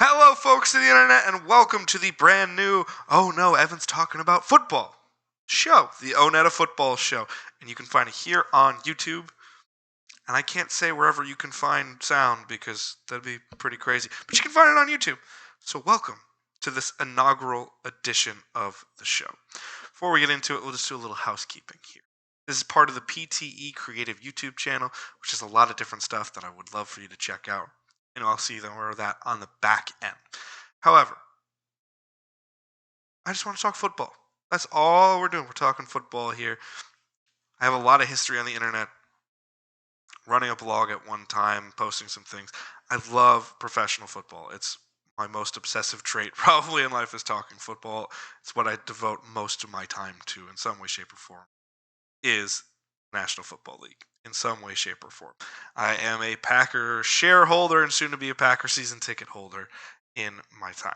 Hello, folks of the internet, and welcome to the brand new Oh No, Evan's Talking About Football show, the O.N.E.T.A football show. And you can find it here on YouTube. And I can't say wherever you can find sound because that'd be pretty crazy. But you can find it on YouTube. So, welcome to this inaugural edition of the show. Before we get into it, we'll just do a little housekeeping here. This is part of the PTE Creative YouTube channel, which is a lot of different stuff that I would love for you to check out. And I'll see more of that on the back end. However, I just want to talk football. That's all we're doing. We're talking football here. I have a lot of history on the internet, running a blog at one time, posting some things. I love professional football. It's my most obsessive trait probably in life is talking football. It's what I devote most of my time to in some way, shape, or form, is National Football League in some way, shape, or form. I am a Packer shareholder and soon to be a Packer season ticket holder in my time.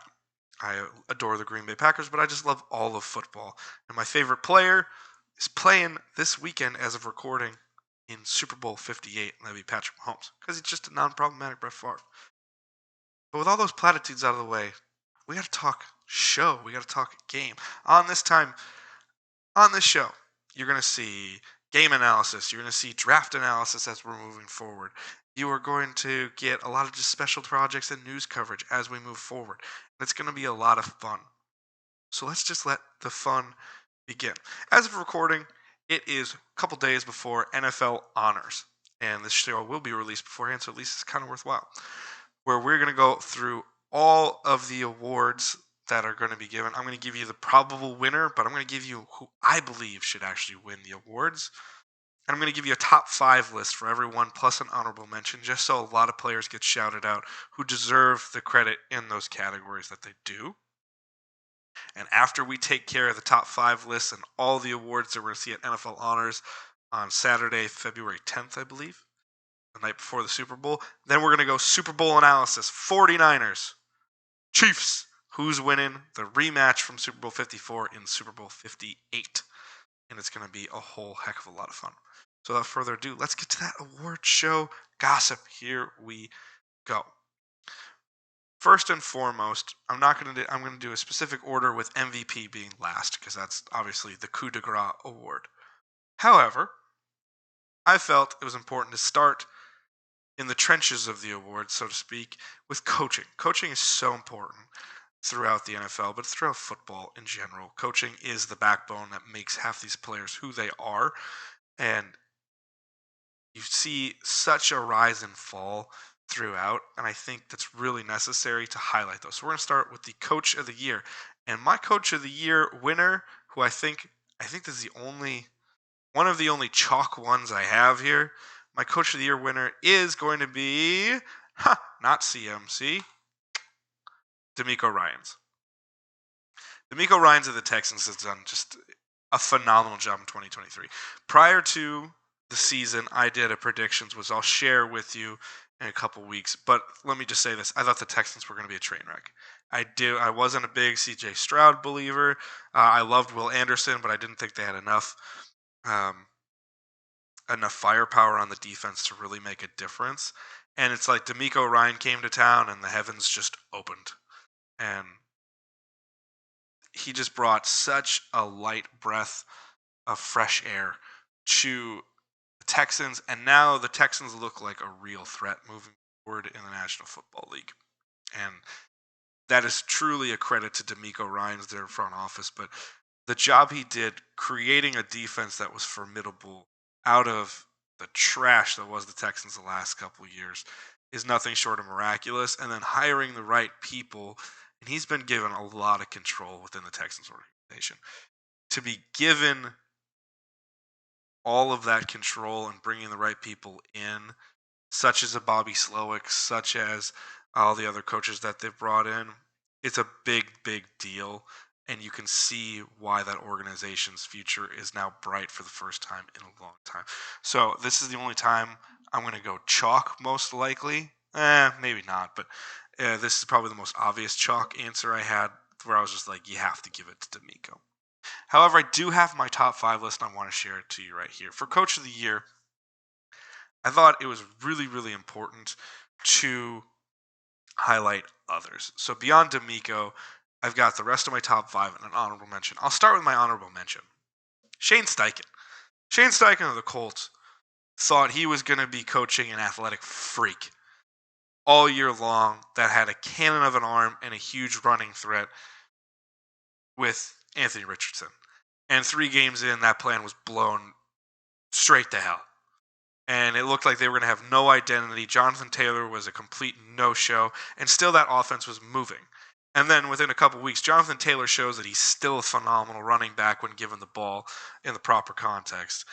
I adore the Green Bay Packers, but I just love all of football. And my favorite player is playing this weekend as of recording in Super Bowl 58, and that'd be Patrick Mahomes, because he's just a non-problematic Brett Favre. But with all those platitudes out of the way, we got to talk show. We got to talk game. On this show, you're going to see game analysis. You're going to see draft analysis as we're moving forward. You are going to get a lot of just special projects and news coverage as we move forward. It's going to be a lot of fun. So let's just let the fun begin. As of recording, it is a couple days before NFL Honors. And this show will be released beforehand, so at least it's kind of worthwhile. Where we're going to go through all of the awards that are going to be given. I'm going to give you the probable winner, but I'm going to give you who I believe should actually win the awards. And I'm going to give you a top 5 list for everyone, plus an honorable mention, just so a lot of players get shouted out who deserve the credit in those categories that they do. And after we take care of the top 5 lists and all the awards that we're going to see at NFL Honors on Saturday, February 10th, I believe, the night before the Super Bowl, then we're going to go Super Bowl analysis. 49ers, Chiefs, who's winning the rematch from Super Bowl 54 in Super Bowl 58. And it's going to be a whole heck of a lot of fun. So without further ado, let's get to that award show gossip. Here we go. First and foremost, I'm going to do a specific order with MVP being last because that's obviously the coup de grace award. However, I felt it was important to start in the trenches of the award, so to speak, with coaching. Coaching is so important throughout the NFL, but throughout football in general. Coaching is the backbone that makes half these players who they are, and you see such a rise and fall throughout, and I think that's really necessary to highlight those. So we're going to start with the Coach of the Year, and my Coach of the Year winner, who I think this is one of the only chalk ones I have here. My Coach of the Year winner is going to be, not CMC, DeMeco Ryans. DeMeco Ryans of the Texans has done just a phenomenal job in 2023. Prior to the season, I did a predictions, which I'll share with you in a couple weeks. But let me just say this. I thought the Texans were going to be a train wreck. I wasn't a big C.J. Stroud believer. I loved Will Anderson, but I didn't think they had enough firepower on the defense to really make a difference. And it's like DeMeco Ryan came to town and the heavens just opened. And he just brought such a light breath of fresh air to the Texans. And now the Texans look like a real threat moving forward in the National Football League. And that is truly a credit to DeMeco Ryans, their front office. But the job he did creating a defense that was formidable out of the trash that was the Texans the last couple of years is nothing short of miraculous. And then hiring the right people, and he's been given a lot of control within the Texans organization. To be given all of that control and bringing the right people in, such as a Bobby Slowick, such as all the other coaches that they've brought in, it's a big, big deal. And you can see why that organization's future is now bright for the first time in a long time. So this is the only time I'm going to go chalk, most likely. Maybe not, but this is probably the most obvious chalk answer I had, where I was just like, you have to give it to DeMeco. However, I do have my top 5 list, and I want to share it to you right here. For Coach of the Year, I thought it was really, really important to highlight others. So beyond D'Amico, I've got the rest of my top 5 and an honorable mention. I'll start with my honorable mention. Shane Steichen. Shane Steichen of the Colts thought he was going to be coaching an athletic freak all year long that had a cannon of an arm and a huge running threat with Anthony Richardson. And 3 games in, that plan was blown straight to hell. And it looked like they were going to have no identity. Jonathan Taylor was a complete no-show, and still that offense was moving. And then within a couple weeks, Jonathan Taylor shows that he's still a phenomenal running back when given the ball in the proper context.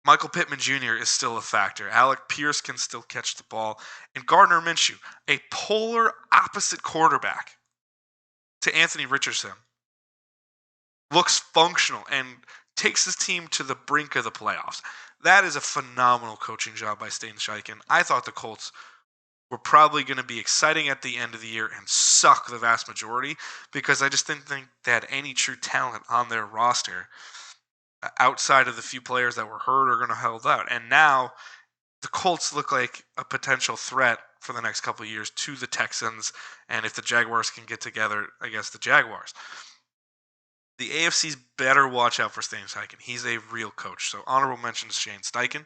Michael Pittman Jr. is still a factor. Alec Pierce can still catch the ball. And Gardner Minshew, a polar opposite quarterback to Anthony Richardson, looks functional and takes his team to the brink of the playoffs. That is a phenomenal coaching job by Shane Steichen. I thought the Colts were probably going to be exciting at the end of the year and suck the vast majority because I just didn't think they had any true talent on their roster outside of the few players that were hurt or going to hold out. And now the Colts look like a potential threat for the next couple of years to the Texans, and if the Jaguars can get together against the Jaguars. The AFC's better watch out for Shane Steichen. He's a real coach. So honorable mention to Shane Steichen.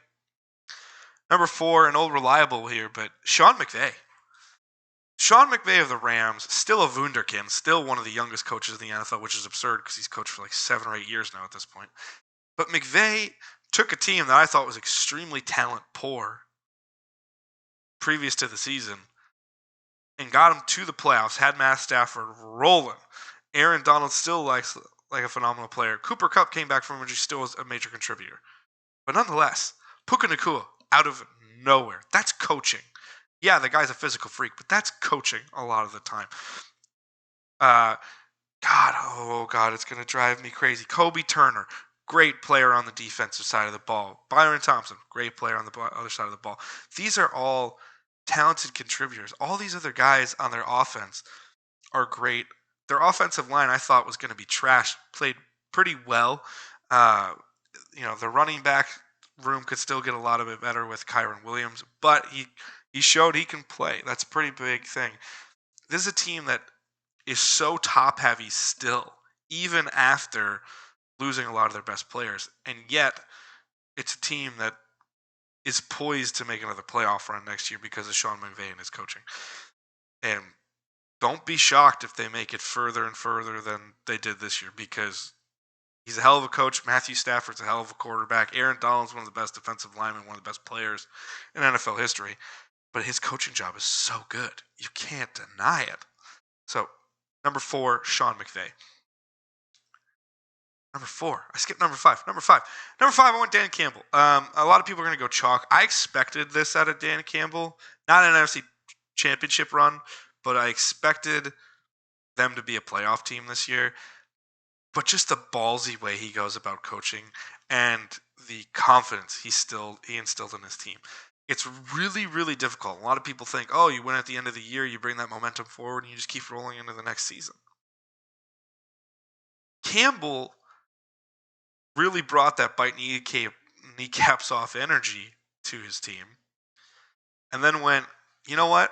Number 4, an old reliable here, but Sean McVay. Sean McVay of the Rams, still a wunderkind, still one of the youngest coaches in the NFL, which is absurd because he's coached for like 7 or 8 years now at this point. But McVay took a team that I thought was extremely talent poor previous to the season and got them to the playoffs, had Matt Stafford rolling. Aaron Donald still likes like a phenomenal player. Cooper Kupp came back from injury, still was a major contributor. But nonetheless, Puka Nacua out of nowhere. That's coaching. Yeah, the guy's a physical freak, but that's coaching a lot of the time. God, it's going to drive me crazy. Kobe Turner, great player on the defensive side of the ball. Byron Thompson, great player on the other side of the ball. These are all talented contributors. All these other guys on their offense are great. Their offensive line, I thought, was going to be trash. Played pretty well. The running back room could still get a lot of it better with Kyron Williams, but he showed he can play. That's a pretty big thing. This is a team that is so top-heavy still, even after losing a lot of their best players. And yet, it's a team that is poised to make another playoff run next year because of Sean McVay and his coaching. And don't be shocked if they make it further and further than they did this year because he's a hell of a coach. Matthew Stafford's a hell of a quarterback. Aaron Donald's one of the best defensive linemen, one of the best players in NFL history. But his coaching job is so good. You can't deny it. So, number 4, Sean McVay. Number 4. I skipped number 5. Number 5, I went Dan Campbell. A lot of people are going to go chalk. I expected this out of Dan Campbell. Not an NFC championship run, but I expected them to be a playoff team this year. But just the ballsy way he goes about coaching and the confidence he instilled in his team. It's really, really difficult. A lot of people think, you win at the end of the year, you bring that momentum forward, and you just keep rolling into the next season. Campbell really brought that bite kneecaps off energy to his team. And then went, you know what?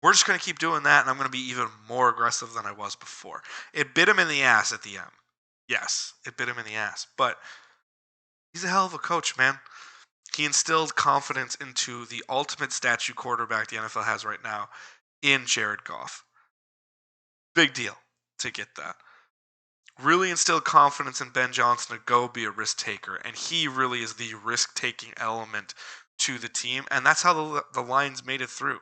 We're just going to keep doing that, and I'm going to be even more aggressive than I was before. It bit him in the ass at the end. Yes, it bit him in the ass. But he's a hell of a coach, man. He instilled confidence into the ultimate statue quarterback the NFL has right now in Jared Goff. Big deal to get that. Really instilled confidence in Ben Johnson to go be a risk taker, and he really is the risk-taking element to the team, and that's how the Lions made it through.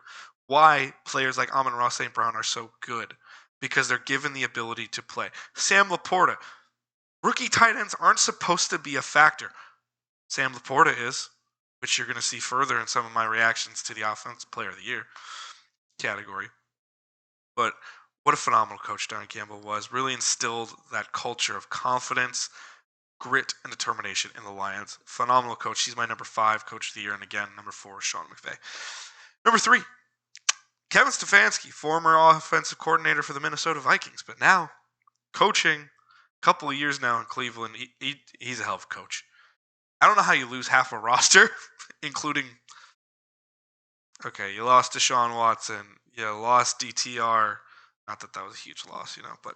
Why players like Amon-Ra St. Brown are so good, because they're given the ability to play. Sam Laporta, rookie tight ends aren't supposed to be a factor. Sam Laporta is, which you're going to see further in some of my reactions to the Offensive Player of the Year category. But what a phenomenal coach Dan Campbell was. Really instilled that culture of confidence, grit, and determination in the Lions. Phenomenal coach. He's my number 5 coach of the year. And again, number 4 is Sean McVay. Number 3, Kevin Stefanski, former offensive coordinator for the Minnesota Vikings, but now coaching a couple of years now in Cleveland. He's a hell of a coach. I don't know how you lose half a roster, including Okay, you lost Deshaun Watson. You lost DTR. Not that that was a huge loss, but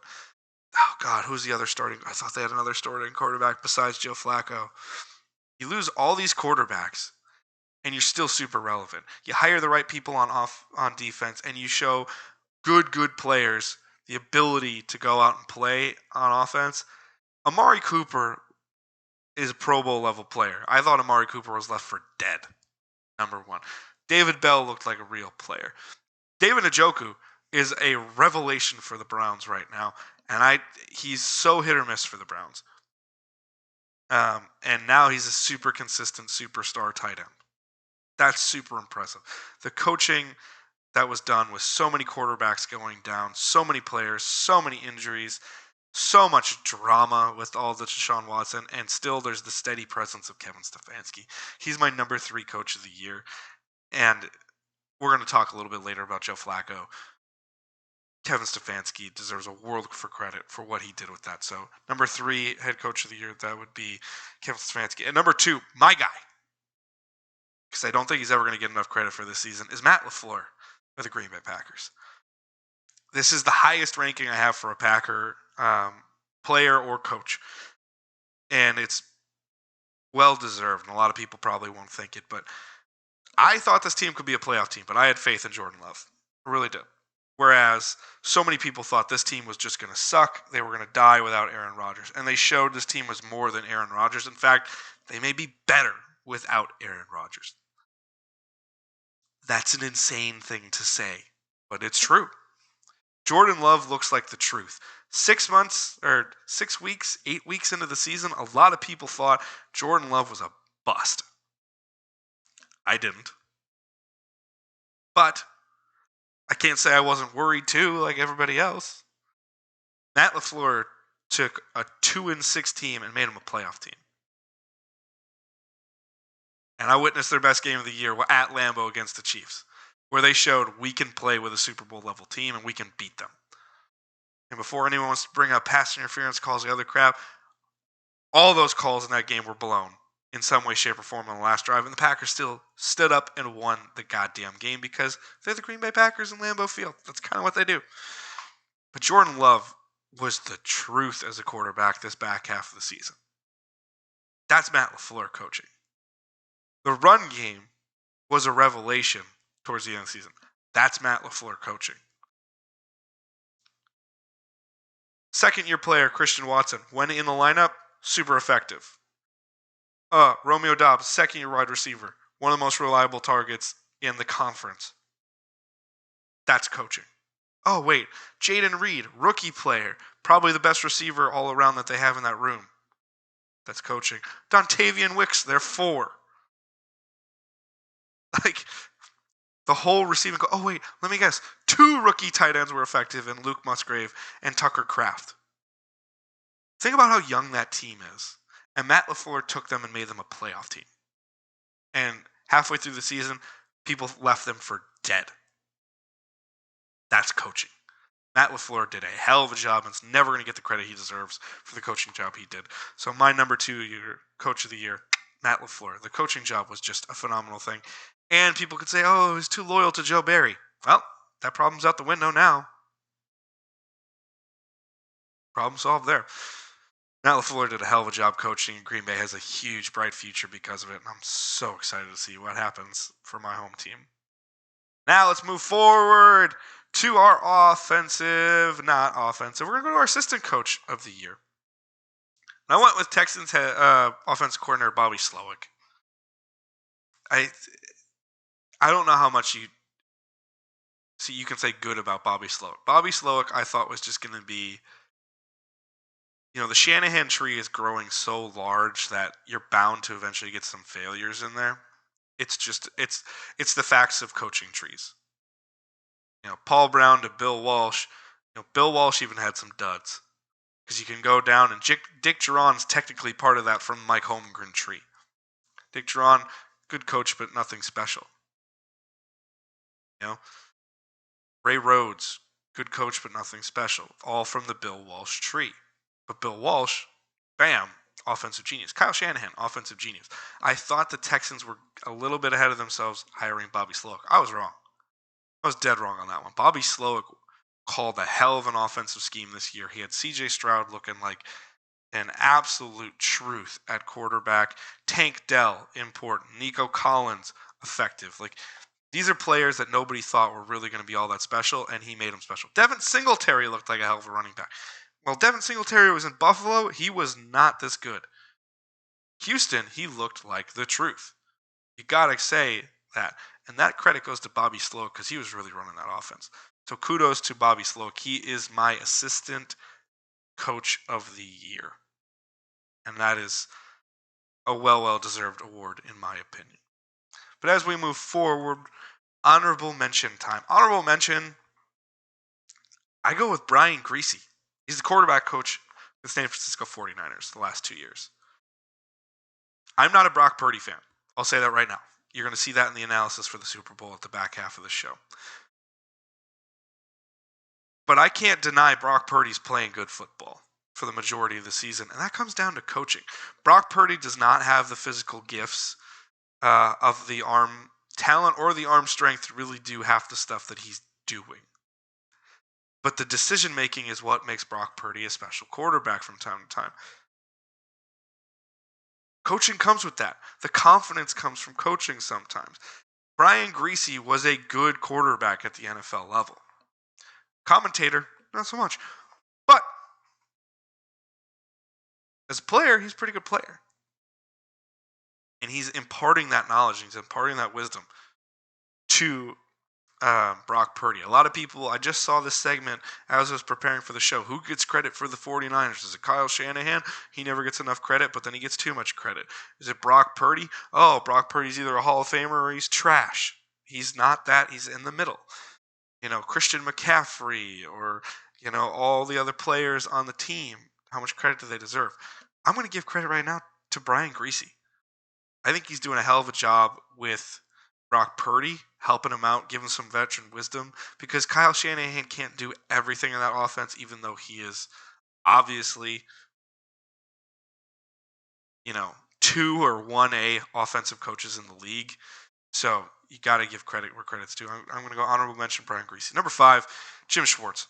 oh God, who's the other starting? I thought they had another starting quarterback besides Joe Flacco. You lose all these quarterbacks, and you're still super relevant. You hire the right people on defense, and you show good players the ability to go out and play on offense. Amari Cooper is a Pro Bowl level player. I thought Amari Cooper was left for dead. Number one. David Bell looked like a real player. David Njoku is a revelation for the Browns right now, and he's so hit or miss for the Browns. And now he's a super consistent superstar tight end. That's super impressive. The coaching that was done with so many quarterbacks going down, so many players, so many injuries, so much drama with all the Deshaun Watson, and still there's the steady presence of Kevin Stefanski. He's my number 3 coach of the year, and we're going to talk a little bit later about Joe Flacco. Kevin Stefanski deserves a world for credit for what he did with that. So number 3 head coach of the year, that would be Kevin Stefanski. And number 2, my guy, because I don't think he's ever going to get enough credit for this season, is Matt LaFleur of the Green Bay Packers. This is the highest ranking I have for a Packer player or coach. And it's well deserved. And a lot of people probably won't think it, but I thought this team could be a playoff team, but I had faith in Jordan Love. I really did. Whereas so many people thought this team was just going to suck. They were going to die without Aaron Rodgers. And they showed this team was more than Aaron Rodgers. In fact, they may be better without Aaron Rodgers. That's an insane thing to say, but it's true. Jordan Love looks like the truth. 6 months or 6 weeks, 8 weeks into the season, a lot of people thought Jordan Love was a bust. I didn't. But I can't say I wasn't worried too, like everybody else. Matt LaFleur took a 2-6 team and made him a playoff team. And I witnessed their best game of the year at Lambeau against the Chiefs, where they showed we can play with a Super Bowl level team and we can beat them. And before anyone wants to bring up pass interference calls, the other crap, all those calls in that game were blown in some way, shape, or form on the last drive. And the Packers still stood up and won the goddamn game because they're the Green Bay Packers in Lambeau Field. That's kind of what they do. But Jordan Love was the truth as a quarterback this back half of the season. That's Matt LaFleur coaching. The run game was a revelation towards the end of the season. That's Matt LaFleur coaching. Second-year player, Christian Watson, when in the lineup, super effective. Romeo Doubs, second-year wide receiver, one of the most reliable targets in the conference. That's coaching. Oh, wait, Jaden Reed, rookie player, probably the best receiver all around that they have in that room. That's coaching. Dontavian Wicks, they're 4. Like, the whole receiving. Oh, wait, let me guess. 2 rookie tight ends were effective in Luke Musgrave and Tucker Kraft. Think about how young that team is. And Matt LaFleur took them and made them a playoff team. And halfway through the season, people left them for dead. That's coaching. Matt LaFleur did a hell of a job and is never going to get the credit he deserves for the coaching job he did. So my number 2 coach of the year, Matt LaFleur. The coaching job was just a phenomenal thing. And people could say, oh, he's too loyal to Joe Barry. Well, that problem's out the window now. Problem solved there. Matt LaFleur did a hell of a job coaching. Green Bay has a huge, bright future because of it, and I'm so excited to see what happens for my home team. Now let's move forward to our not offensive. We're going to go to our assistant coach of the year. And I went with Texans offensive coordinator Bobby Slowick. I don't know how much you can say good about Bobby Slowick. Bobby Slowick, I thought, was just going to be, the Shanahan tree is growing so large that you're bound to eventually get some failures in there. It's the facts of coaching trees. Paul Brown to Bill Walsh. Bill Walsh even had some duds. Because you can go down, and Dick Duran's technically part of that from Mike Holmgren tree. Dick Duran, good coach, but nothing special. Ray Rhodes, good coach, but nothing special. All from the Bill Walsh tree. But Bill Walsh, bam, offensive genius. Kyle Shanahan, offensive genius. I thought the Texans were a little bit ahead of themselves hiring Bobby Slowick. I was wrong. I was dead wrong on that one. Bobby Slowick called a hell of an offensive scheme this year. He had C.J. Stroud looking like an absolute truth at quarterback. Tank Dell, important. Nico Collins, effective. Like, these are players that nobody thought were really going to be all that special, and he made them special. Devin Singletary looked like a hell of a running back. While Devin Singletary was in Buffalo, he was not this good. Houston, he looked like the truth. You got to say that. And that credit goes to Bobby Slowick because he was really running that offense. So kudos to Bobby Slowick. He is my assistant coach of the year. And that is a well-deserved award in my opinion. But as we move forward, honorable mention time. Honorable mention, I go with Brian Griese. He's the quarterback coach of the San Francisco 49ers the last 2 years. I'm not a Brock Purdy fan. I'll say that right now. You're going to see that in the analysis for the Super Bowl at the back half of the show. But I can't deny Brock Purdy's playing good football for the majority of the season, and that comes down to coaching. Brock Purdy does not have the physical gifts of the arm talent or the arm strength to really do half the stuff that he's doing. But the decision-making is what makes Brock Purdy a special quarterback from time to time. Coaching comes with that. The confidence comes from coaching sometimes. Brian Griese was a good quarterback at the NFL level. Commentator, not so much. But as a player, he's a pretty good player. And he's imparting that knowledge, he's imparting that wisdom to Brock Purdy. A lot of people, I just saw this segment as I was preparing for the show. Who gets credit for the 49ers? Is it Kyle Shanahan? He never gets enough credit, but then he gets too much credit. Is it Brock Purdy? Oh, Brock Purdy's either a Hall of Famer or he's trash. He's not that. He's in the middle. Christian McCaffrey or, all the other players on the team. How much credit do they deserve? I'm going to give credit right now to Brian Griese. I think he's doing a hell of a job with Brock Purdy, helping him out, giving some veteran wisdom, because Kyle Shanahan can't do everything in that offense, even though he is obviously, 2 or 1A offensive coaches in the league. So you got to give credit where credit's due. I'm going to go honorable mention Brian Griese. Number 5, Jim Schwartz,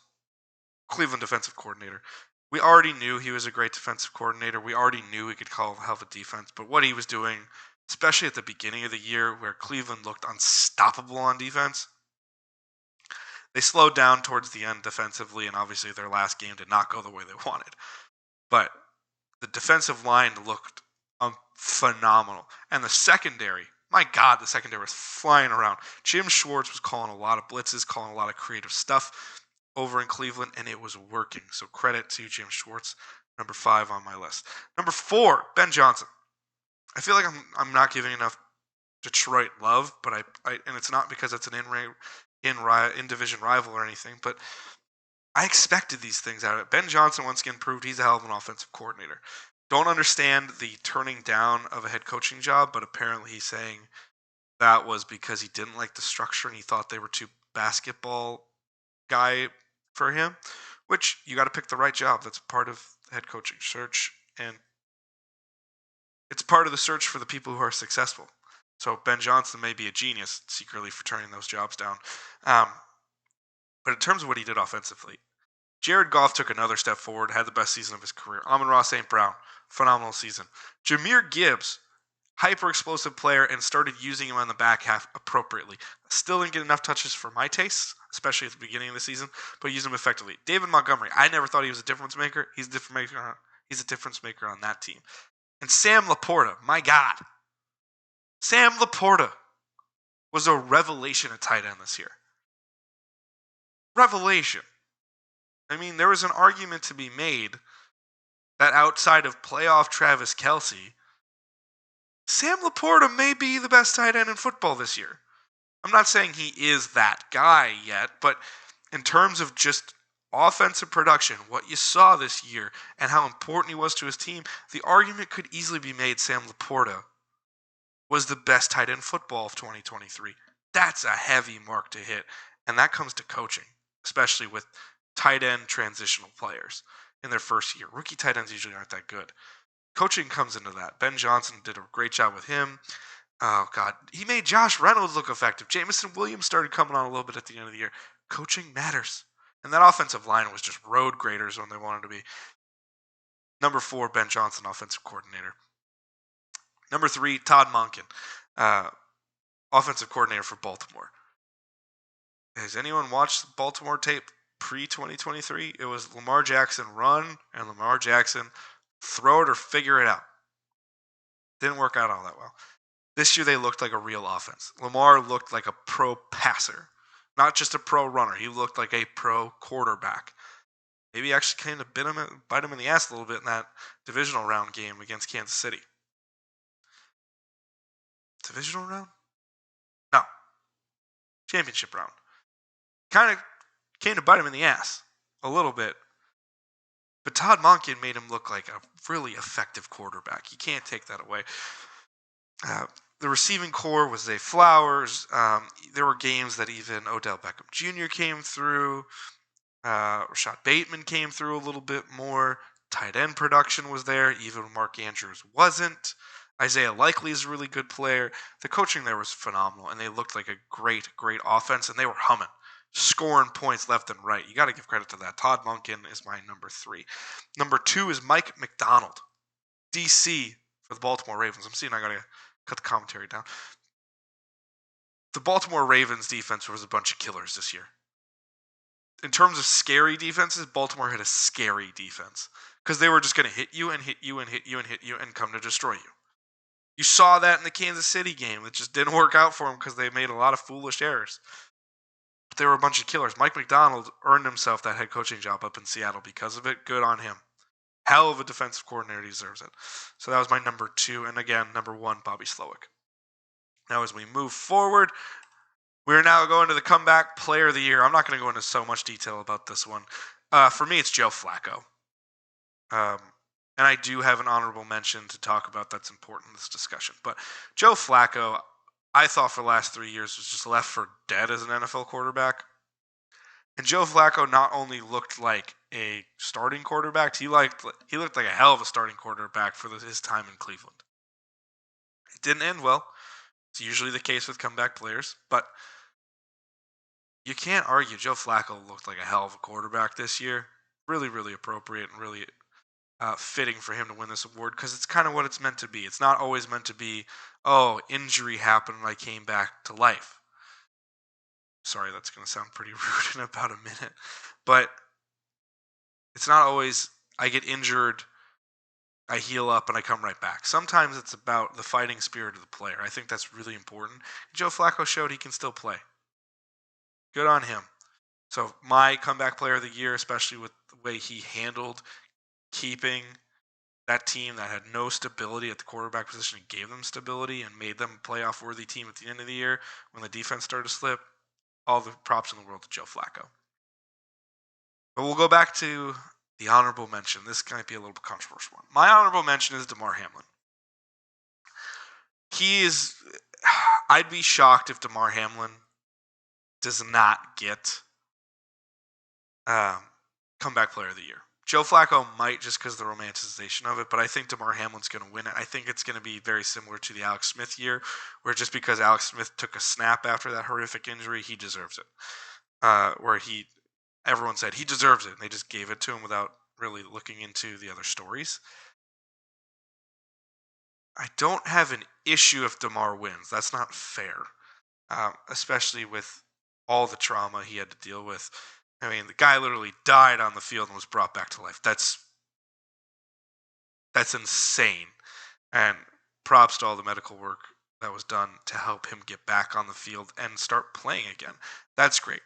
Cleveland defensive coordinator. We already knew he was a great defensive coordinator. We already knew he could call a hell of a defense. But what he was doing, especially at the beginning of the year where Cleveland looked unstoppable on defense, they slowed down towards the end defensively, and obviously their last game did not go the way they wanted. But the defensive line looked phenomenal. And the secondary, my God, the secondary was flying around. Jim Schwartz was calling a lot of blitzes, calling a lot of creative stuff over in Cleveland, and it was working. So credit to Jim Schwartz, number 5 on my list. Number 4, Ben Johnson. I feel like I'm not giving enough Detroit love, but I and it's not because it's an in-division rival or anything, but I expected these things out of it. Ben Johnson once again proved he's a hell of an offensive coordinator. Don't understand the turning down of a head coaching job, but apparently he's saying that was because he didn't like the structure and he thought they were too basketball guy for him, which you got to pick the right job. That's part of the head coaching search, and it's part of the search for the people who are successful. So Ben Johnson may be a genius secretly for turning those jobs down. But in terms of what he did offensively, Jared Goff took another step forward, had the best season of his career. Amon-Ra St. Brown, phenomenal season. Jahmyr Gibbs, hyper-explosive player, and started using him on the back half appropriately. Still didn't get enough touches for my tastes, especially at the beginning of the season, but used him effectively. David Montgomery, I never thought he was a difference maker. He's a difference maker on that team. And Sam Laporta, my God. Sam Laporta was a revelation at tight end this year. Revelation. I mean, there was an argument to be made that outside of playoff Travis Kelce, Sam Laporta may be the best tight end in football this year. I'm not saying he is that guy yet, but in terms of just offensive production, what you saw this year, and how important he was to his team, the argument could easily be made Sam Laporta was the best tight end in football of 2023. That's a heavy mark to hit, and that comes to coaching, especially with tight end transitional players in their first year. Rookie tight ends usually aren't that good. Coaching comes into that. Ben Johnson did a great job with him. Oh, God. He made Josh Reynolds look effective. Jamison Williams started coming on a little bit at the end of the year. Coaching matters. And that offensive line was just road graders when they wanted to be. Number 4, Ben Johnson, offensive coordinator. Number 3, Todd Monken, offensive coordinator for Baltimore. Has anyone watched the Baltimore tape pre-2023? It was Lamar Jackson run and Lamar Jackson throw it or figure it out. Didn't work out all that well. This year they looked like a real offense. Lamar looked like a pro passer, not just a pro runner. He looked like a pro quarterback. Maybe he actually kind of bite him in the ass a little bit in that divisional round game against Kansas City. Divisional round? No. Championship round. Kind of came to bite him in the ass a little bit. But Todd Monken made him look like a really effective quarterback. You can't take that away. The receiving core was Zay Flowers. There were games that even Odell Beckham Jr. came through. Rashad Bateman came through a little bit more. Tight end production was there, even when Mark Andrews wasn't. Isaiah Likely is a really good player. The coaching there was phenomenal, and they looked like a great, great offense, and they were humming, scoring points left and right. You got to give credit to that. Todd Monken is my number 3. Number 2 is Mike McDonald, DC for the Baltimore Ravens. I'm seeing I got to cut the commentary down. The Baltimore Ravens defense was a bunch of killers this year. In terms of scary defenses, Baltimore had a scary defense because they were just going to hit you and hit you and hit you and hit you and come to destroy you. You saw that in the Kansas City game. It just didn't work out for them because they made a lot of foolish errors. But they were a bunch of killers. Mike McDonald earned himself that head coaching job up in Seattle because of it. Good on him. Hell of a defensive coordinator, deserves it. So that was my number 2. And again, number 1, Bobby Slowick. Now as we move forward, we're now going to the comeback player of the year. I'm not going to go into so much detail about this one. For me, it's Joe Flacco. And I do have an honorable mention to talk about that's important in this discussion. But Joe Flacco, I thought for the last 3 years was just left for dead as an NFL quarterback. And Joe Flacco not only looked like a starting quarterback, he looked like a hell of a starting quarterback for his time in Cleveland. It didn't end well. It's usually the case with comeback players, but you can't argue Joe Flacco looked like a hell of a quarterback this year. Really, really appropriate and really fitting for him to win this award because it's kind of what it's meant to be. It's not always meant to be, oh, injury happened and I came back to life. Sorry, that's going to sound pretty rude in about a minute. But it's not always I get injured, I heal up, and I come right back. Sometimes it's about the fighting spirit of the player. I think that's really important. Joe Flacco showed he can still play. Good on him. So my comeback player of the year, especially with the way he handled keeping that team that had no stability at the quarterback position and gave them stability and made them a playoff-worthy team at the end of the year when the defense started to slip, all the props in the world to Joe Flacco. But we'll go back to the honorable mention. This might be a little bit controversial one. My honorable mention is DeMar Hamlin. I'd be shocked if DeMar Hamlin does not get comeback player of the year. Joe Flacco might just because of the romanticization of it, but I think DeMar Hamlin's going to win it. I think it's going to be very similar to the Alex Smith year, where just because Alex Smith took a snap after that horrific injury, he deserves it. Everyone said he deserves it, and they just gave it to him without really looking into the other stories. I don't have an issue if DeMar wins. That's not fair, especially with all the trauma he had to deal with. I mean, the guy literally died on the field and was brought back to life. That's insane. And props to all the medical work that was done to help him get back on the field and start playing again. That's great.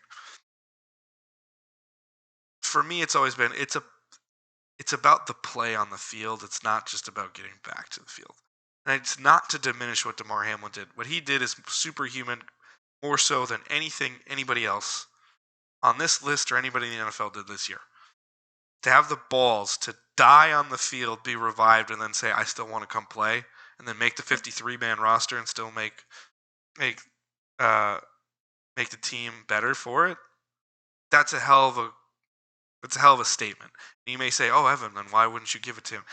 For me, it's always been it's about the play on the field. It's not just about getting back to the field. And it's not to diminish what DeMar Hamlin did. What he did is superhuman, more so than anybody else on this list or anybody in the NFL did this year. To have the balls to die on the field, be revived, and then say, I still want to come play, and then make the 53-man roster and still make the team better for it, that's a hell of a statement. And you may say, oh, Evan, then why wouldn't you give it to him?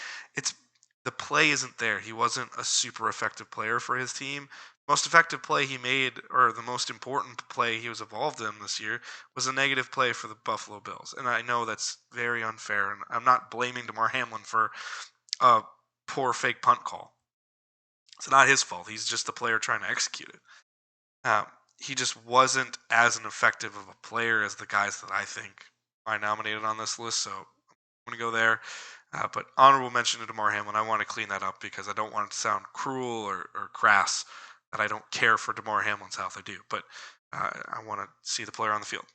the play isn't there. He wasn't a super effective player for his team. Most effective play he made, or the most important play he was involved in this year, was a negative play for the Buffalo Bills. And I know that's very unfair, and I'm not blaming DeMar Hamlin for a poor fake punt call. It's not his fault. He's just the player trying to execute it. Um, he just wasn't as an effective of a player as the guys that I think I nominated on this list. So I'm going to go there. But honorable mention to DeMar Hamlin. I want to clean that up because I don't want it to sound cruel or crass that I don't care for DeMar Hamlin's health. I do. But I want to see the player on the field.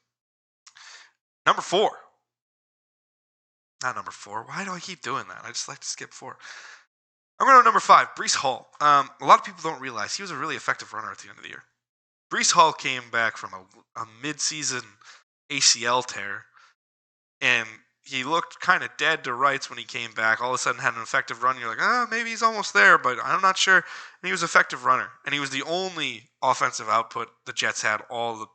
Number 4. Not number 4. Why do I keep doing that? I just like to skip 4. I'm going to number 5, Breece Hall. A lot of people don't realize he was a really effective runner at the end of the year. Breece Hall came back from a mid-season ACL tear, and he looked kind of dead to rights when he came back. All of a sudden had an effective run. You're like, maybe he's almost there, but I'm not sure. And he was an effective runner, and he was the only offensive output the Jets had the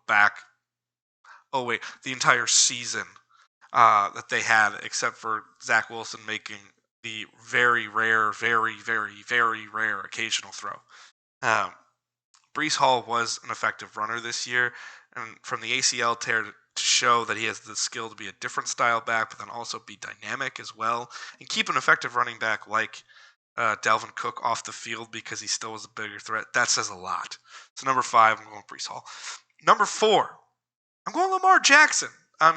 entire season that they had, except for Zach Wilson making the very rare, very, very, very rare occasional throw. Breece Hall was an effective runner this year, and from the ACL tear to show that he has the skill to be a different style back, but then also be dynamic as well, and keep an effective running back like Dalvin Cook off the field because he still was a bigger threat. That says a lot. So number 5, I'm going Breece Hall. Number 4, I'm going Lamar Jackson.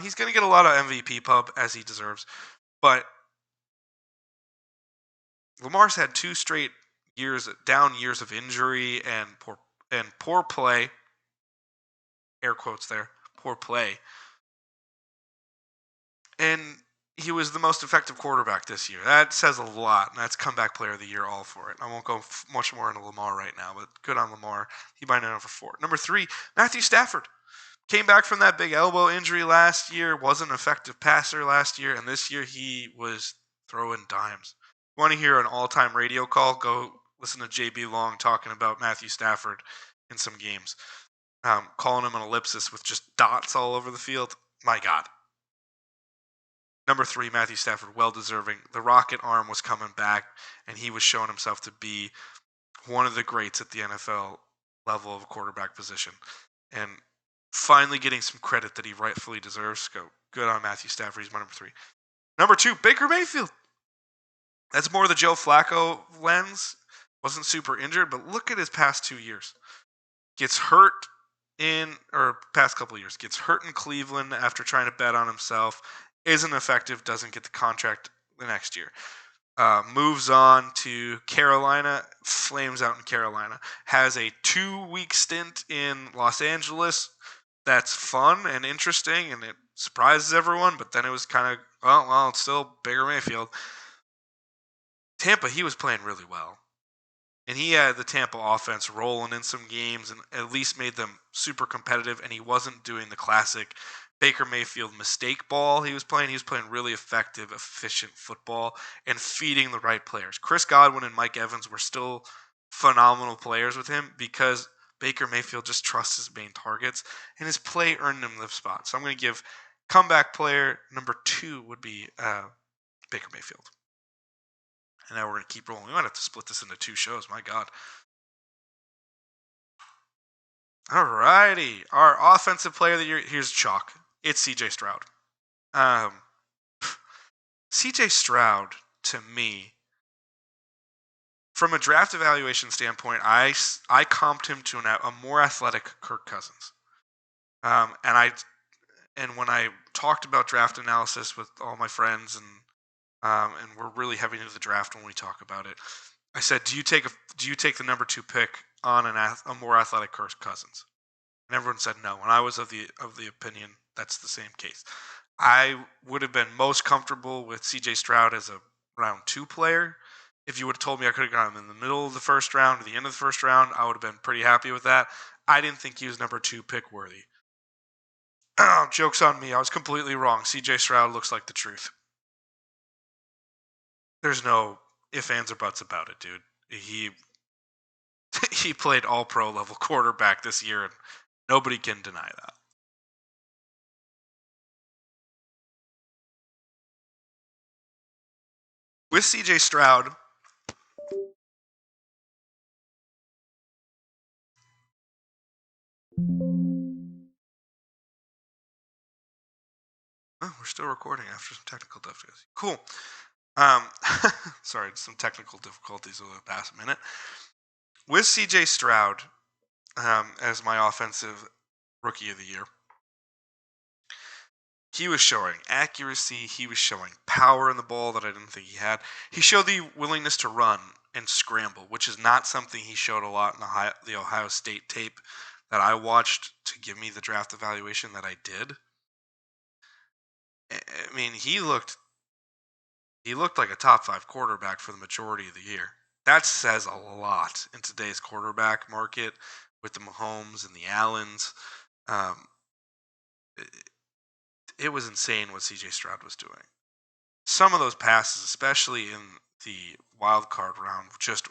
He's going to get a lot of MVP pub as he deserves, but Lamar's had 2 straight down years of injury and poor play. Air quotes there, poor play. And he was the most effective quarterback this year. That says a lot, and that's comeback player of the year, all for it. I won't go much more into Lamar right now, but good on Lamar. He might number 4. Number 3, Matthew Stafford. Came back from that big elbow injury last year, wasn't an effective passer last year, and this year he was throwing dimes. Want to hear an all-time radio call? Go listen to JB Long talking about Matthew Stafford in some games. Calling him an ellipsis with just dots all over the field. My God. Number 3, Matthew Stafford, well-deserving. The rocket arm was coming back, and he was showing himself to be one of the greats at the NFL level of a quarterback position. And finally getting some credit that he rightfully deserves. Good on Matthew Stafford. He's my number 3. Number 2, Baker Mayfield. That's more the Joe Flacco lens. Wasn't super injured, but look at his past 2 years. Gets hurt past couple of years. Gets hurt in Cleveland after trying to bet on himself. Isn't effective. Doesn't get the contract the next year. Moves on to Carolina, flames out in Carolina. Has a 2-week stint in Los Angeles. That's fun and interesting, and it surprises everyone, but then it was kind of, it's still Baker Mayfield. Tampa, he was playing really well. And he had the Tampa offense rolling in some games and at least made them super competitive, and he wasn't doing the classic Baker Mayfield mistake ball he was playing. He was playing really effective, efficient football and feeding the right players. Chris Godwin and Mike Evans were still phenomenal players with him because Baker Mayfield just trusts his main targets, and his play earned him the spot. So I'm going to give comeback player number 2 would be Baker Mayfield. And now we're going to keep rolling. We might have to split this into 2 shows. My God. All righty. Our offensive player of the year, here's chalk. It's C.J. Stroud. C.J. Stroud, to me, from a draft evaluation standpoint, I comped him to a more athletic Kirk Cousins. And when I talked about draft analysis with all my friends, and we're really heavy into the draft when we talk about it, I said, do you take the number 2 pick on a more athletic Kirk Cousins? And everyone said no. And I was of the opinion that's the same case. I would have been most comfortable with C.J. Stroud as a round 2 player. If you would have told me I could have gotten him in the middle of the first round or the end of the first round, I would have been pretty happy with that. I didn't think he was number 2 pick worthy. Joke's on me. I was completely wrong. C.J. Stroud looks like the truth. There's no ifs, ands, or buts about it, dude. He played all-pro level quarterback this year, and nobody can deny that. With C.J. Stroud, Oh, we're still recording after some technical difficulties. Cool. Um, sorry, some technical difficulties over the past minute. With CJ Stroud as my offensive rookie of the year, he was showing accuracy. He was showing power in the ball that I didn't think he had. He showed the willingness to run and scramble, which is not something he showed a lot in the Ohio State tape that I watched to give me the draft evaluation that I did. I mean, he looked like a top 5 quarterback for the majority of the year. That says a lot in today's quarterback market with the Mahomes and the Allens. Um, it was insane what CJ Stroud was doing. Some of those passes, especially in the wild card round, just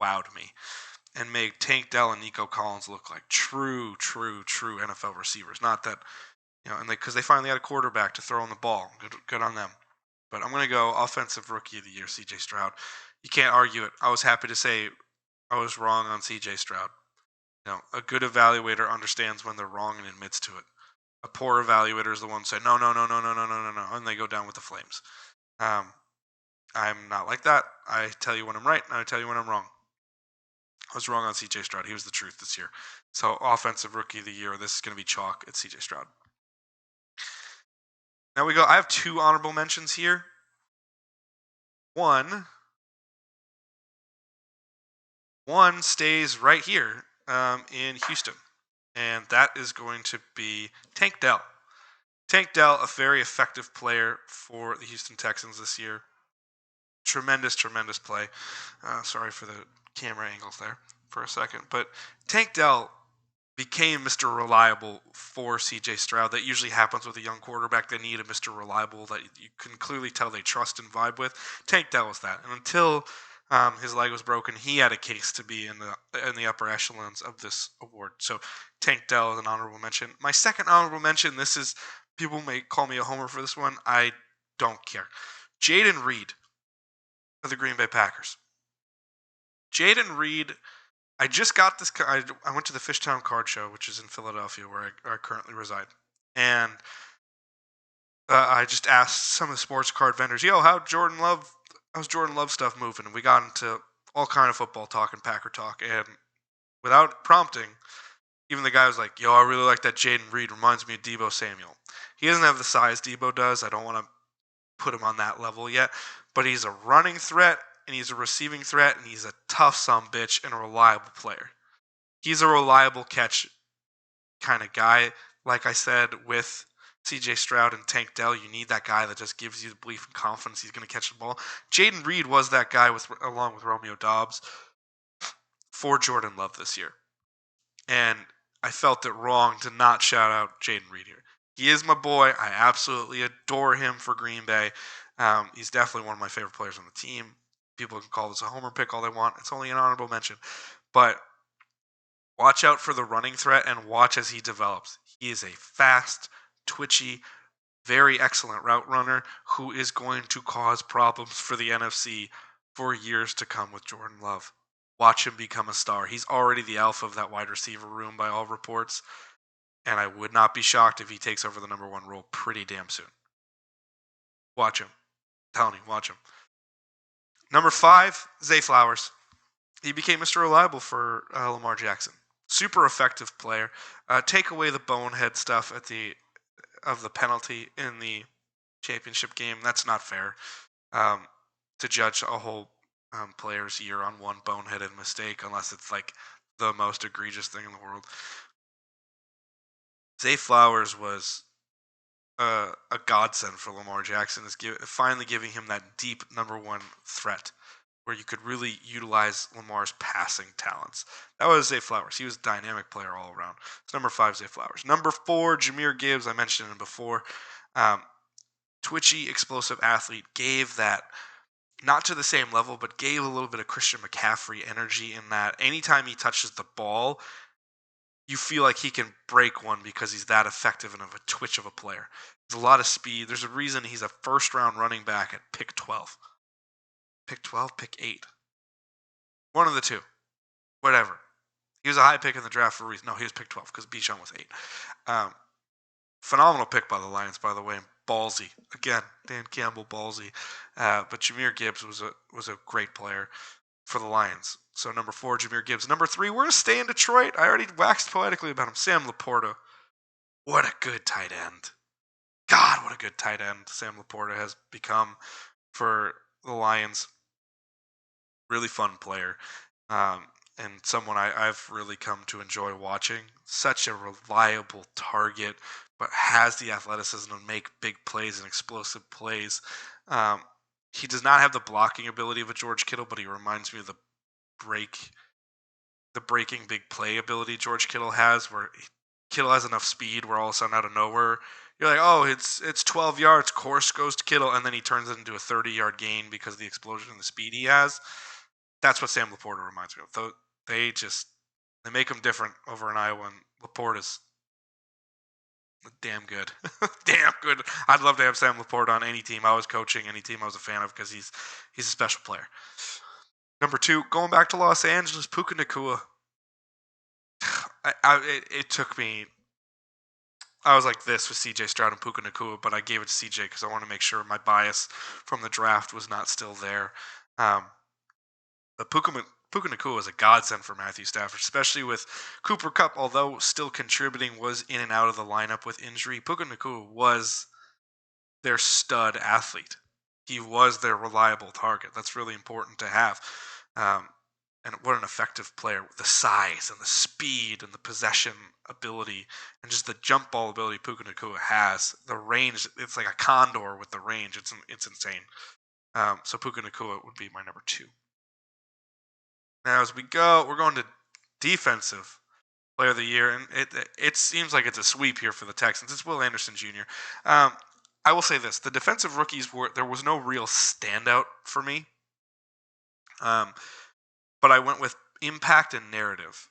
wowed me and made Tank Dell and Nico Collins look like true NFL receivers. Not that, and because they finally had a quarterback to throw in the ball. Good on them. But I'm going to go offensive rookie of the year, CJ Stroud. You can't argue it. I was happy to say I was wrong on CJ Stroud. A good evaluator understands when they're wrong and admits to it. A poor evaluator is the one who say no, and they go down with the flames. I'm not like that. I tell you when I'm right, and I tell you when I'm wrong. I was wrong on CJ Stroud. He was the truth this year. So offensive rookie of the year, this is going to be chalk. It's CJ Stroud. Now we go. I have 2 honorable mentions here. One stays right here in Houston, and that is going to be Tank Dell. Tank Dell, a very effective player for the Houston Texans this year. Tremendous play. Sorry for the camera angles there for a second. But Tank Dell became Mr. Reliable for CJ Stroud. That usually happens with a young quarterback. They need a Mr. Reliable that you can clearly tell they trust and vibe with. Tank Dell was that. And until his leg was broken, he had a case to be in the upper echelons of this award. So Tank Dell is an honorable mention. My second honorable mention, people may call me a homer for this one. I don't care. Jayden Reed of the Green Bay Packers. Jayden Reed, I just got this. I went to the Fishtown Card Show, which is in Philadelphia, where I currently reside, and I just asked some of the sports card vendors, "Yo, how's Jordan Love stuff moving?" And we got into all kind of football talk and Packer talk, and without prompting, even the guy was like, "Yo, I really like that Jayden Reed. Reminds me of Deebo Samuel. He doesn't have the size Deebo does. I don't want to put him on that level yet, but he's a running threat and he's a receiving threat and he's a tough sumbitch and a reliable player. He's a reliable catch kind of guy. Like I said, with CJ Stroud and Tank Dell, you need that guy that just gives you the belief and confidence he's going to catch the ball. Jayden Reed was that guy along with Romeo Doubs for Jordan Love this year. And I felt it wrong to not shout out Jayden Reed here. He is my boy. I absolutely adore him for Green Bay. He's definitely one of my favorite players on the team. People can call this a homer pick all they want. It's only an honorable mention. But watch out for the running threat and watch as he develops. He is a fast, twitchy, very excellent route runner who is going to cause problems for the NFC for years to come with Jordan Love. Watch him become a star. He's already the alpha of that wide receiver room by all reports. And I would not be shocked if he takes over the number 1 role pretty damn soon. Watch him. I'm telling you, watch him. Number 5, Zay Flowers. He became Mr. Reliable for Lamar Jackson. Super effective player. Take away the bonehead stuff of the penalty in the championship game. That's not fair to judge a whole player's year on one boneheaded mistake unless it's like the most egregious thing in the world. Zay Flowers was a godsend for Lamar Jackson. Is finally giving him that deep number 1 threat where you could really utilize Lamar's passing talents. That was Zay Flowers. He was a dynamic player all around. It's number 5, Zay Flowers. Number 4, Jahmyr Gibbs. I mentioned him before. Twitchy, explosive athlete. Gave that, not to the same level, but gave a little bit of Christian McCaffrey energy in that anytime he touches the ball, you feel like he can break one because he's that effective and of a twitch of a player. There's a lot of speed. There's a reason he's a first-round running back at pick 12. Pick 12, pick 8. One of the two. Whatever. He was a high pick in the draft for a reason. No, he was pick 12 because Bijan was 8. Phenomenal pick by the Lions, by the way. Ballsy. Again, Dan Campbell, ballsy. But Jahmyr Gibbs was a great player for the Lions. So number 4, Jahmyr Gibbs. Number 3, we're going to stay in Detroit. I already waxed poetically about him. Sam Laporta. What a good tight end. God, what a good tight end Sam Laporta has become for the Lions. Really fun player. And someone I've really come to enjoy watching. Such a reliable target, but has the athleticism to make big plays and explosive plays. He does not have the blocking ability of a George Kittle, but he reminds me of the breaking big play ability George Kittle has, where Kittle has enough speed where all of a sudden out of nowhere you're like, oh, it's 12 yards, course goes to Kittle, and then he turns it into a 30-yard gain because of the explosion and the speed he has. That's what Sam Laporta reminds me of. Though they make him different over in Iowa, and Laporta's damn good. Damn good. I'd love to have Sam Laporta on any team I was coaching, any team I was a fan of, because he's a special player. Number 2, going back to Los Angeles, Puka Nacua. It took me. I was like this with C.J. Stroud and Puka Nacua, but I gave it to C.J. because I want to make sure my bias from the draft was not still there. But Puka Nacua was a godsend for Matthew Stafford, especially with Cooper Kupp, although still contributing, was in and out of the lineup with injury. Puka Nacua was their stud athlete. He was their reliable target. That's really important to have. And what an effective player. The size and the speed and the possession ability and just the jump ball ability Puka Nacua has. The range, it's like a condor with the range. It's insane. So Puka Nacua would be my number 2. Now as we go, we're going to defensive player of the year. And it seems like it's a sweep here for the Texans. It's Will Anderson Jr. I will say this. The defensive rookies, there was no real standout for me. But I went with impact and narrative.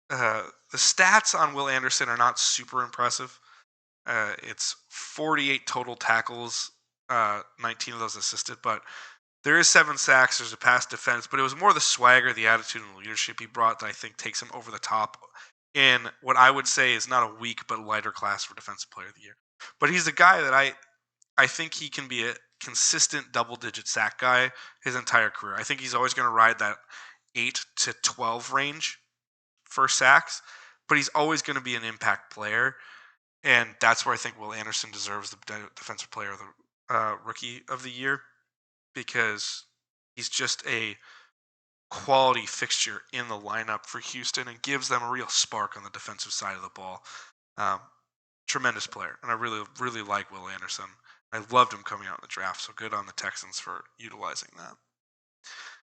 The stats on Will Anderson are not super impressive. It's 48 total tackles, 19 of those assisted, but there is 7 sacks. There's a pass defense, but it was more the swagger, the attitude, and the leadership he brought that I think takes him over the top in what I would say is not a weak but lighter class for Defensive Player of the Year. But he's a guy that I think he can be a consistent double-digit sack guy his entire career. I think he's always going to ride that 8 to 12 range for sacks, but he's always going to be an impact player, and that's where I think Will Anderson deserves the Defensive Player of the Rookie of the Year, because he's just a quality fixture in the lineup for Houston and gives them a real spark on the defensive side of the ball. Tremendous player, and I really, really like Will Anderson. I loved him coming out in the draft, so good on the Texans for utilizing that.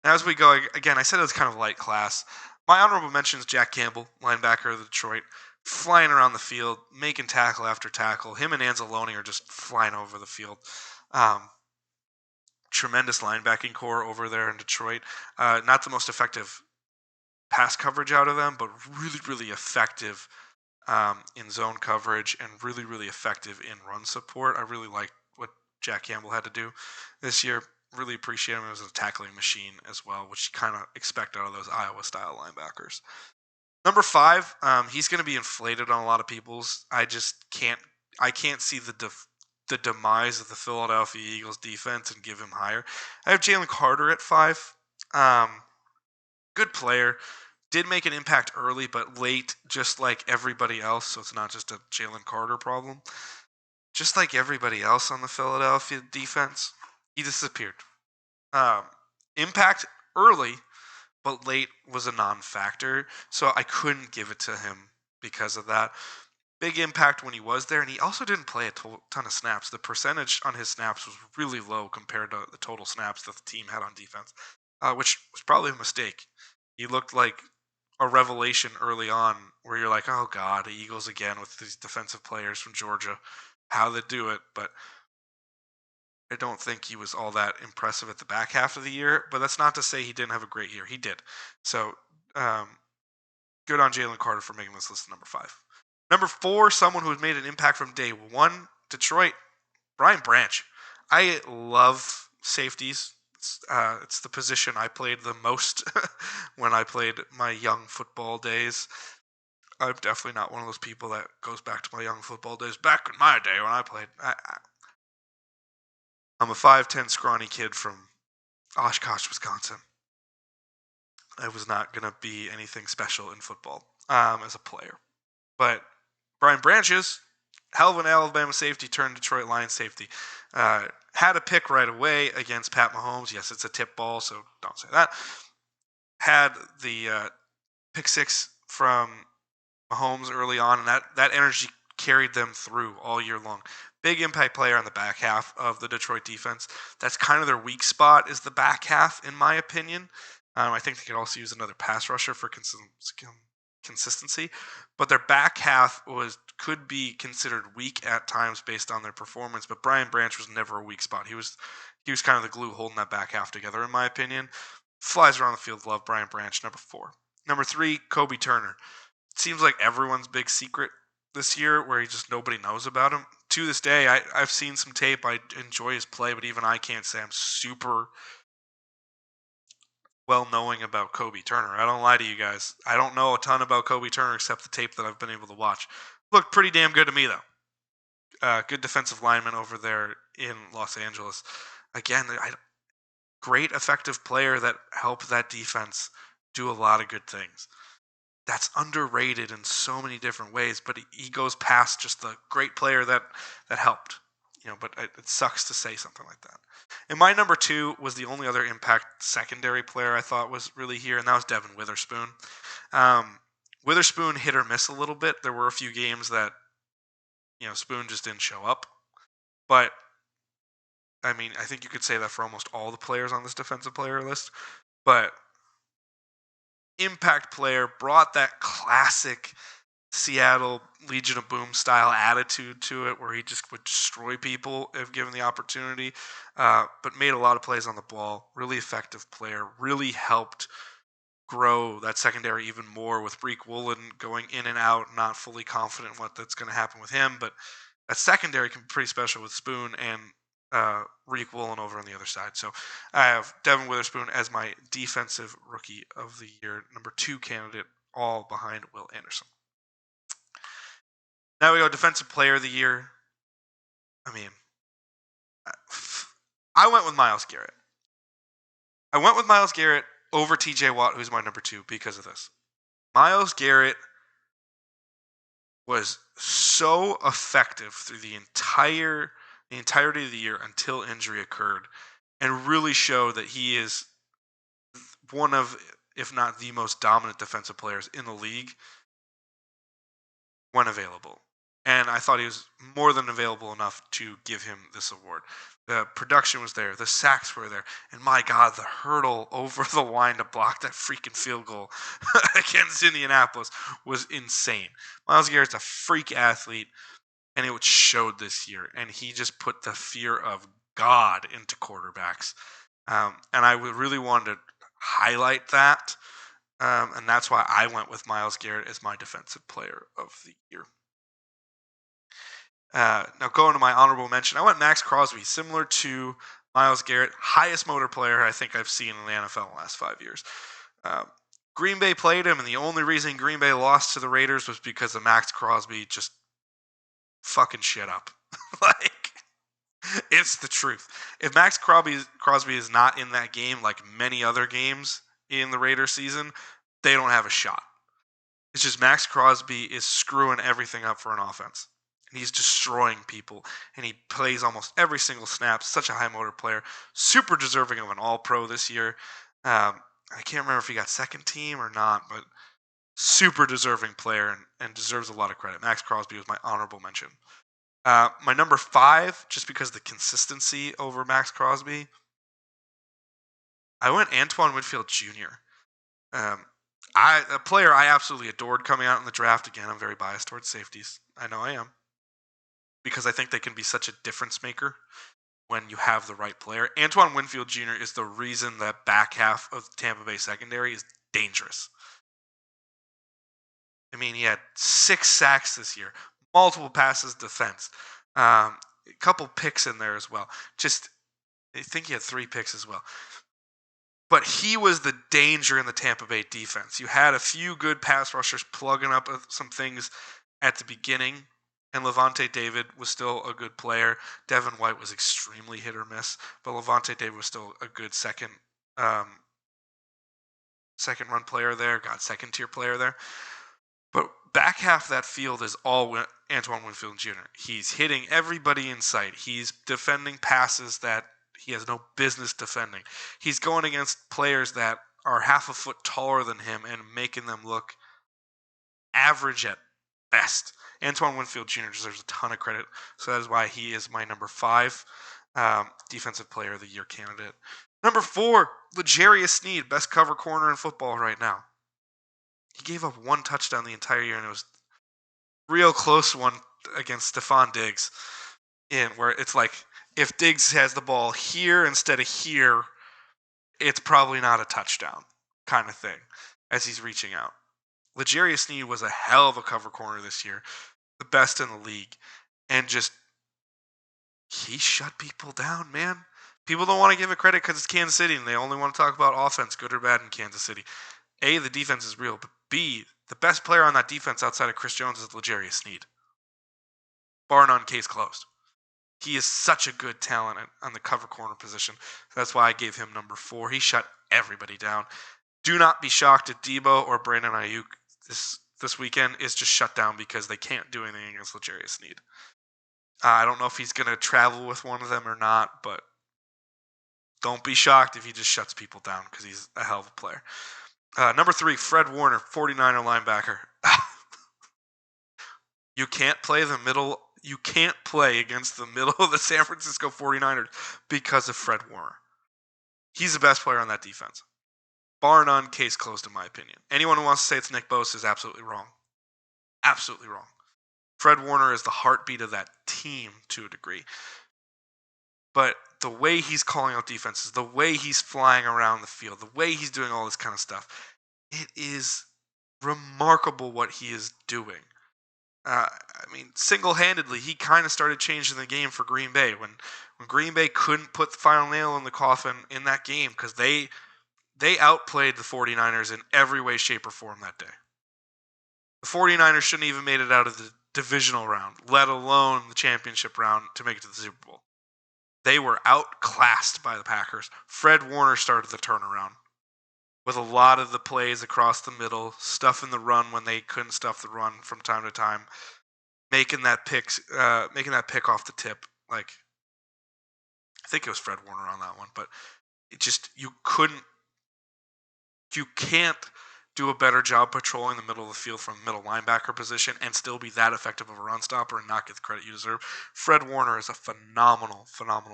Now, as we go, again, I said it was kind of light class. My honorable mention is Jack Campbell, linebacker of Detroit, flying around the field, making tackle after tackle. Him and Anzalone are just flying over the field. Tremendous linebacking core over there in Detroit. Not the most effective pass coverage out of them, but really, really effective in zone coverage and really, really effective in run support. I really liked what Jack Campbell had to do this year. Really appreciate him as a tackling machine as well, which you kind of expect out of those Iowa-style linebackers. Number 5, he's going to be inflated on a lot of people's. I can't see the demise of the Philadelphia Eagles defense and give him higher. I have Jalen Carter at 5. Good player. Did make an impact early, but late, just like everybody else. So it's not just a Jalen Carter problem. Just like everybody else on the Philadelphia defense, he disappeared. Impact early, but late was a non-factor. So I couldn't give it to him because of that. Big impact when he was there, and he also didn't play a ton of snaps. The percentage on his snaps was really low compared to the total snaps that the team had on defense, which was probably a mistake. He looked like a revelation early on where you're like, oh, God, the Eagles again with these defensive players from Georgia, how they do it. But I don't think he was all that impressive at the back half of the year. But that's not to say he didn't have a great year. He did. So good on Jalen Carter for making this list number 5. Number 4, someone who has made an impact from day one, Detroit, Brian Branch. I love safeties It's the position I played the most when I played my young football days. I'm definitely not one of those people that goes back to my young football days. Back in my day when I played, I'm a 5'10" scrawny kid from Oshkosh, Wisconsin. I was not going to be anything special in football as a player. But Brian Branches, hell of an Alabama safety turned Detroit Lions safety. Had a pick right away against Pat Mahomes. Yes, it's a tip ball, so don't say that. Had the pick six from Mahomes early on, and that energy carried them through all year long. Big impact player on the back half of the Detroit defense. That's kind of their weak spot, is the back half, in my opinion. I think they could also use another pass rusher for consistency, but their back half could be considered weak at times based on their performance. But Brian Branch was never a weak spot. He was kind of the glue holding that back half together, in my opinion. Flies around the field. Love Brian Branch. Number 4. Number 3, Kobe Turner. It seems like everyone's big secret this year, where nobody knows about him. To this day, I've seen some tape. I enjoy his play, but even I can't say I'm super well knowing about Kobe Turner. I don't lie to you guys. I don't know a ton about Kobe Turner except the tape that I've been able to watch. Looked pretty damn good to me, though. Good defensive lineman over there in Los Angeles. Again, great effective player that helped that defense do a lot of good things. That's underrated in so many different ways, but he goes past just the great player that helped. But it sucks to say something like that. And my number 2 was the only other impact secondary player I thought was really here, and that was Devin Witherspoon. Witherspoon hit or miss a little bit. There were a few games that Spoon just didn't show up, but I mean, I think you could say that for almost all the players on this defensive player list. But impact player, brought that classic Seattle Legion of Boom style attitude to it, where he just would destroy people if given the opportunity, but made a lot of plays on the ball. Really effective player. Really helped grow that secondary even more, with Breek Woolen going in and out, not fully confident in that's going to happen with him. But that secondary can be pretty special with Spoon and Breek Woolen over on the other side. So I have Devin Witherspoon as my defensive rookie of the year, number 2 candidate, all behind Will Anderson. Now we go defensive player of the year. I mean, I went with Myles Garrett. I went with Myles Garrett over TJ Watt, who's my number 2, because of this. Myles Garrett was so effective through the entirety of the year until injury occurred, and really showed that he is one of, if not the most dominant defensive players in the league when available. And I thought he was more than available enough to give him this award. The production was there. The sacks were there. And my God, the hurdle over the line to block that freaking field goal against Indianapolis was insane. Myles Garrett's a freak athlete, and it showed this year. And he just put the fear of God into quarterbacks. And I really wanted to highlight that. And that's why I went with Myles Garrett as my defensive player of the year. Now going to my honorable mention, I went Max Crosby, similar to Myles Garrett, highest motor player I think I've seen in the NFL in the last 5 years. Green Bay played him, and the only reason Green Bay lost to the Raiders was because of Max Crosby just fucking shit up. It's the truth. If Max Crosby is not in that game, like many other games in the Raiders season, they don't have a shot. It's just Max Crosby is screwing everything up for an offense. And he's destroying people, and he plays almost every single snap. Such a high motor player, super deserving of an All-Pro this year. I can't remember if he got second team or not, but super deserving player and deserves a lot of credit. Max Crosby was my honorable mention. My number 5, just because of the consistency over Max Crosby, I went Antoine Winfield Jr. A player I absolutely adored coming out in the draft. Again, I'm very biased towards safeties. I know I am. Because I think they can be such a difference maker when you have the right player. Antoine Winfield Jr. is the reason that back half of the Tampa Bay secondary is dangerous. I mean, he had 6 sacks this year, multiple passes defense, a couple picks in there as well. Just I think he had 3 picks as well. But he was the danger in the Tampa Bay defense. You had a few good pass rushers plugging up some things at the beginning, and Levante David was still a good player. Devin White was extremely hit or miss, but Levante David was still a good second run player there, second tier player there. But back half of that field is all Antoine Winfield Jr. He's hitting everybody in sight. He's defending passes that he has no business defending. He's going against players that are half a foot taller than him and making them look average at best. Antoine Winfield Jr. deserves a ton of credit, so that is why he is my number 5 Defensive Player of the Year candidate. Number 4, L'Jarius Sneed, best cover corner in football right now. He gave up 1 touchdown the entire year, and it was a real close one against Stephon Diggs, where it's like, if Diggs has the ball here instead of here, it's probably not a touchdown kind of thing as he's reaching out. L'Jarius Sneed was a hell of a cover corner this year, the best in the league, and just he shut people down, man. People don't want to give it credit because it's Kansas City, and they only want to talk about offense, good or bad, in Kansas City. A, the defense is real, but B, the best player on that defense outside of Chris Jones is L'Jarius Sneed. Bar none, case closed. He is such a good talent on the cover corner position. So that's why I gave him number 4. He shut everybody down. Do not be shocked if Debo or Brandon Ayuk this weekend is just shut down because they can't do anything against L'Jarius Sneed. I don't know if he's going to travel with one of them or not, but don't be shocked if he just shuts people down because he's a hell of a player. Number 3, Fred Warner, 49er linebacker. You can't play the middle. You can't play against the middle of the San Francisco 49ers because of Fred Warner. He's the best player on that defense. Bar none, case closed in my opinion. Anyone who wants to say it's Nick Bosa is absolutely wrong. Absolutely wrong. Fred Warner is the heartbeat of that team to a degree. But the way he's calling out defenses, the way he's flying around the field, the way he's doing all this kind of stuff, it is remarkable what he is doing. Single-handedly, he kind of started changing the game for Green Bay when Green Bay couldn't put the final nail in the coffin in that game because they outplayed the 49ers in every way, shape, or form that day. The 49ers shouldn't even made it out of the divisional round, let alone the championship round to make it to the Super Bowl. They were outclassed by the Packers. Fred Warner started the turnaround with a lot of the plays across the middle, stuffing the run when they couldn't stuff the run from time to time, making that pick off the tip. Like, I think it was Fred Warner on that one, but it just you can't do a better job patrolling the middle of the field from middle linebacker position and still be that effective of a run stopper and not get the credit you deserve. Fred Warner is a phenomenal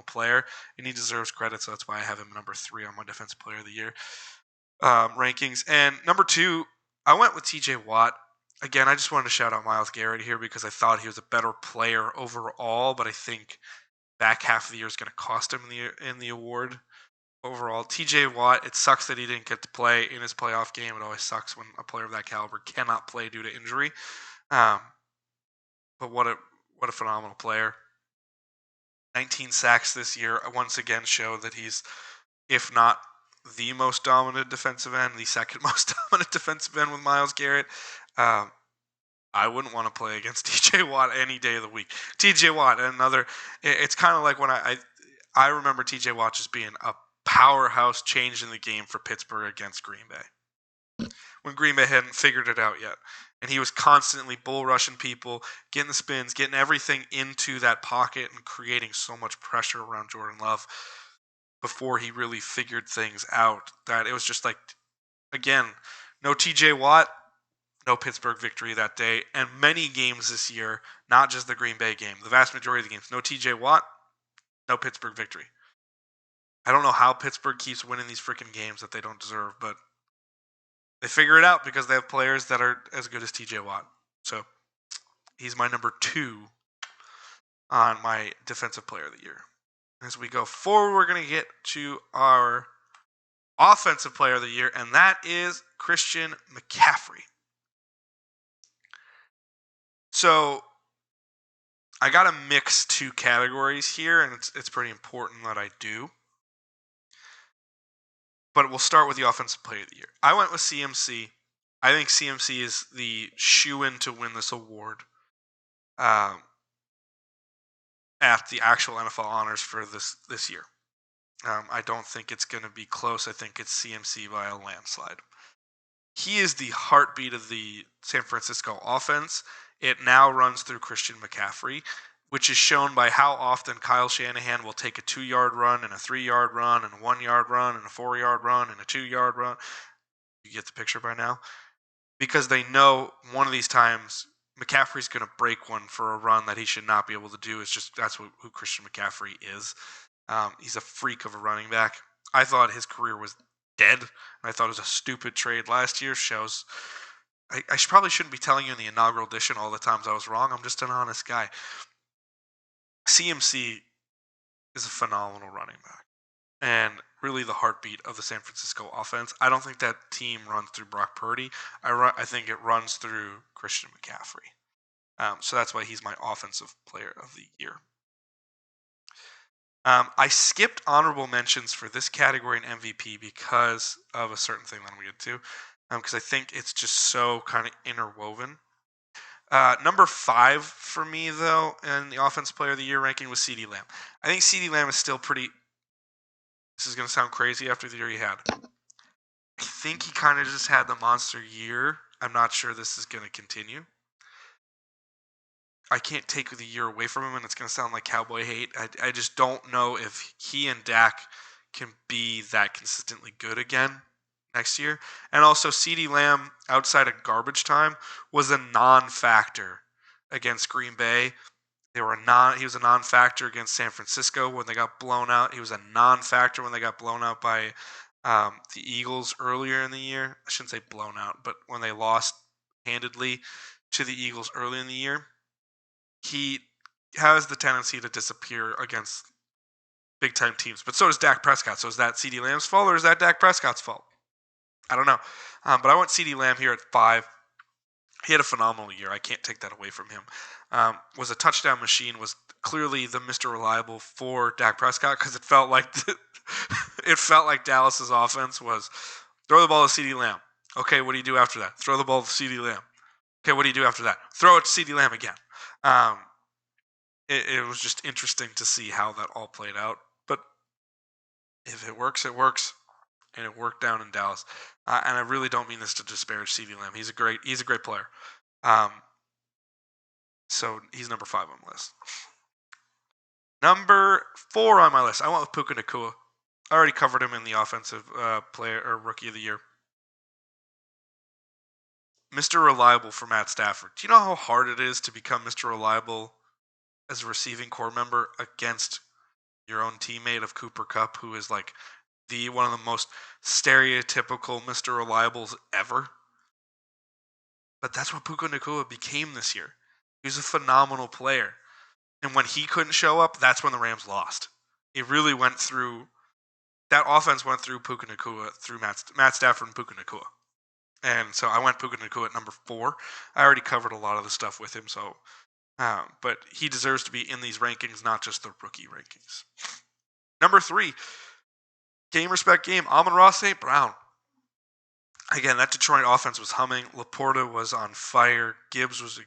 player, and he deserves credit, so that's why I have him number 3 on my Defensive Player of the Year rankings. And number 2, I went with T.J. Watt. Again, I just wanted to shout out Myles Garrett here because I thought he was a better player overall, but I think back half of the year is going to cost him in the award. Overall, T.J. Watt, it sucks that he didn't get to play in his playoff game. It always sucks when a player of that caliber cannot play due to injury. But what a phenomenal player. 19 sacks this year once again show that he's, if not the most dominant defensive end, the second most dominant defensive end with Myles Garrett. I wouldn't want to play against T.J. Watt any day of the week. T.J. Watt, it's kind of like when I remember T.J. Watt just being a powerhouse change in the game for Pittsburgh against Green Bay when Green Bay hadn't figured it out yet, and he was constantly bull rushing people, getting the spins, getting everything into that pocket and creating so much pressure around Jordan Love before he really figured things out that it was just like, again, no TJ Watt, no Pittsburgh victory that day, and many games this year, not just the Green Bay game, the vast majority of the games, no TJ Watt, no Pittsburgh victory. I don't know how Pittsburgh keeps winning these freaking games that they don't deserve, but they figure it out because they have players that are as good as TJ Watt. So he's my number 2 on my Defensive Player of the Year. As we go forward, we're going to get to our Offensive Player of the Year, and that is Christian McCaffrey. So I got to mix 2 categories here, and it's pretty important that I do. But we'll start with the Offensive Player of the Year. I went with CMC. I think CMC is the shoo-in to win this award at the actual NFL honors for this year. I don't think it's going to be close. I think it's CMC by a landslide. He is the heartbeat of the San Francisco offense. It now runs through Christian McCaffrey, which is shown by how often Kyle Shanahan will take a 2-yard run and a 3-yard run and a 1-yard run and a 4-yard run and a 2-yard run. You get the picture by now? Because they know one of these times McCaffrey's going to break one for a run that he should not be able to do. It's just that's who Christian McCaffrey is. He's a freak of a running back. I thought his career was dead. I thought it was a stupid trade last year. Shows I probably shouldn't be telling you in the inaugural edition all the times I was wrong. I'm just an honest guy. CMC is a phenomenal running back and really the heartbeat of the San Francisco offense. I don't think that team runs through Brock Purdy. I think it runs through Christian McCaffrey. So that's why he's my offensive player of the year. I skipped honorable mentions for this category and MVP because of a certain thing that I'm going to get to, because I think it's just so kind of interwoven. Number 5 for me, though, in the Offensive Player of the Year ranking was CeeDee Lamb. I think CeeDee Lamb is still pretty... This is going to sound crazy after the year he had. I think he kind of just had the monster year. I'm not sure this is going to continue. I can't take the year away from him, and it's going to sound like cowboy hate. I just don't know if he and Dak can be that consistently good again next year. And also, CeeDee Lamb, outside of garbage time, was a non-factor against Green Bay. He was a non-factor against San Francisco when they got blown out. He was a non-factor when they got blown out by the Eagles earlier in the year. I shouldn't say blown out, but when they lost handedly to the Eagles early in the year. He has the tendency to disappear against big-time teams. But so does Dak Prescott. So is that CeeDee Lamb's fault or is that Dak Prescott's fault? I don't know. But I want CeeDee Lamb here at 5. He had a phenomenal year. I can't take that away from him. Was a touchdown machine. Was clearly the Mr. Reliable for Dak Prescott because it felt like Dallas's offense was throw the ball to CeeDee Lamb. Okay, what do you do after that? Throw the ball to CeeDee Lamb. Okay, what do you do after that? Throw it to CeeDee Lamb again. It was just interesting to see how that all played out. But if it works, it works. And it worked down in Dallas. And I really don't mean this to disparage CeeDee Lamb. He's a great player. So he's number 5 on my list. Number 4 on my list, I went with Puka Nacua. I already covered him in the offensive player or rookie of the year. Mr. Reliable for Matt Stafford. Do you know how hard it is to become Mr. Reliable as a receiving corps member against your own teammate of Cooper Kupp, who is like one of the most stereotypical Mr. Reliables ever? But that's what Puka Nacua became this year. He was a phenomenal player. And when he couldn't show up, that's when the Rams lost. It really went through... That offense went through Puka Nacua, through Matt Stafford and Puka Nacua. And so I went Puka Nacua at number 4. I already covered a lot of the stuff with him, so... but he deserves to be in these rankings, not just the rookie rankings. Number 3, game respect game, Amon-Ra St. Brown. Again, that Detroit offense was humming. Laporta was on fire. Gibbs was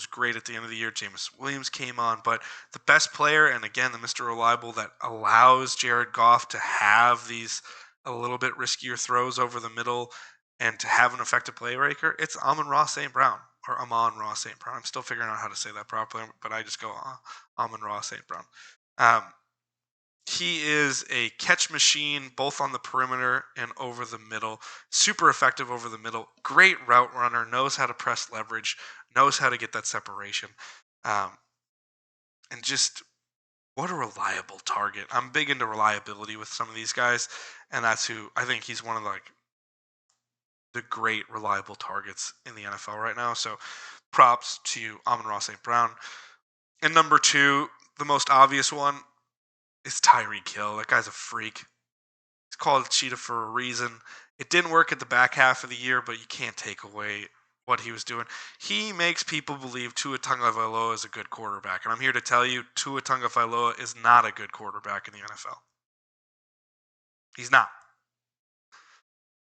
great at the end of the year. Jameis Williams came on. But the best player, and again, the Mr. Reliable that allows Jared Goff to have these a little bit riskier throws over the middle and to have an effective playmaker, it's Amon-Ra St. Brown. Or Amon-Ra St. Brown. I'm still figuring out how to say that properly, but I just go Amon-Ra St. Brown. He is a catch machine, both on the perimeter and over the middle. Super effective over the middle. Great route runner. Knows how to press leverage. Knows how to get that separation. And just what a reliable target. I'm big into reliability with some of these guys, and that's who I think he's one of the great reliable targets in the NFL right now. So props to Amon-Ra St. Brown. And number 2, the most obvious one, is Tyreek Hill. That guy's a freak. He's called Cheetah for a reason. It didn't work at the back half of the year, but you can't take away what he was doing. He makes people believe Tua Tagovailoa is a good quarterback. And I'm here to tell you, Tua Tagovailoa is not a good quarterback in the NFL. He's not.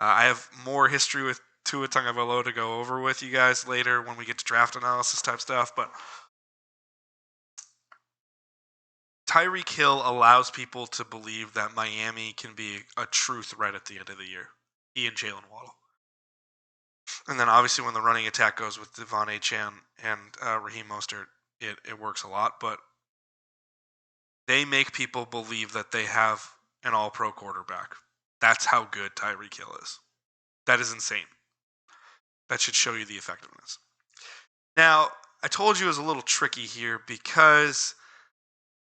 I have more history with Tua Tagovailoa to go over with you guys later when we get to draft analysis type stuff, but Tyreek Hill allows people to believe that Miami can be a true threat at the end of the year. He and Jalen Waddle. And then obviously when the running attack goes with Devon Achane and Raheem Mostert, it works a lot. But they make people believe that they have an all-pro quarterback. That's how good Tyreek Hill is. That is insane. That should show you the effectiveness. Now, I told you it was a little tricky here because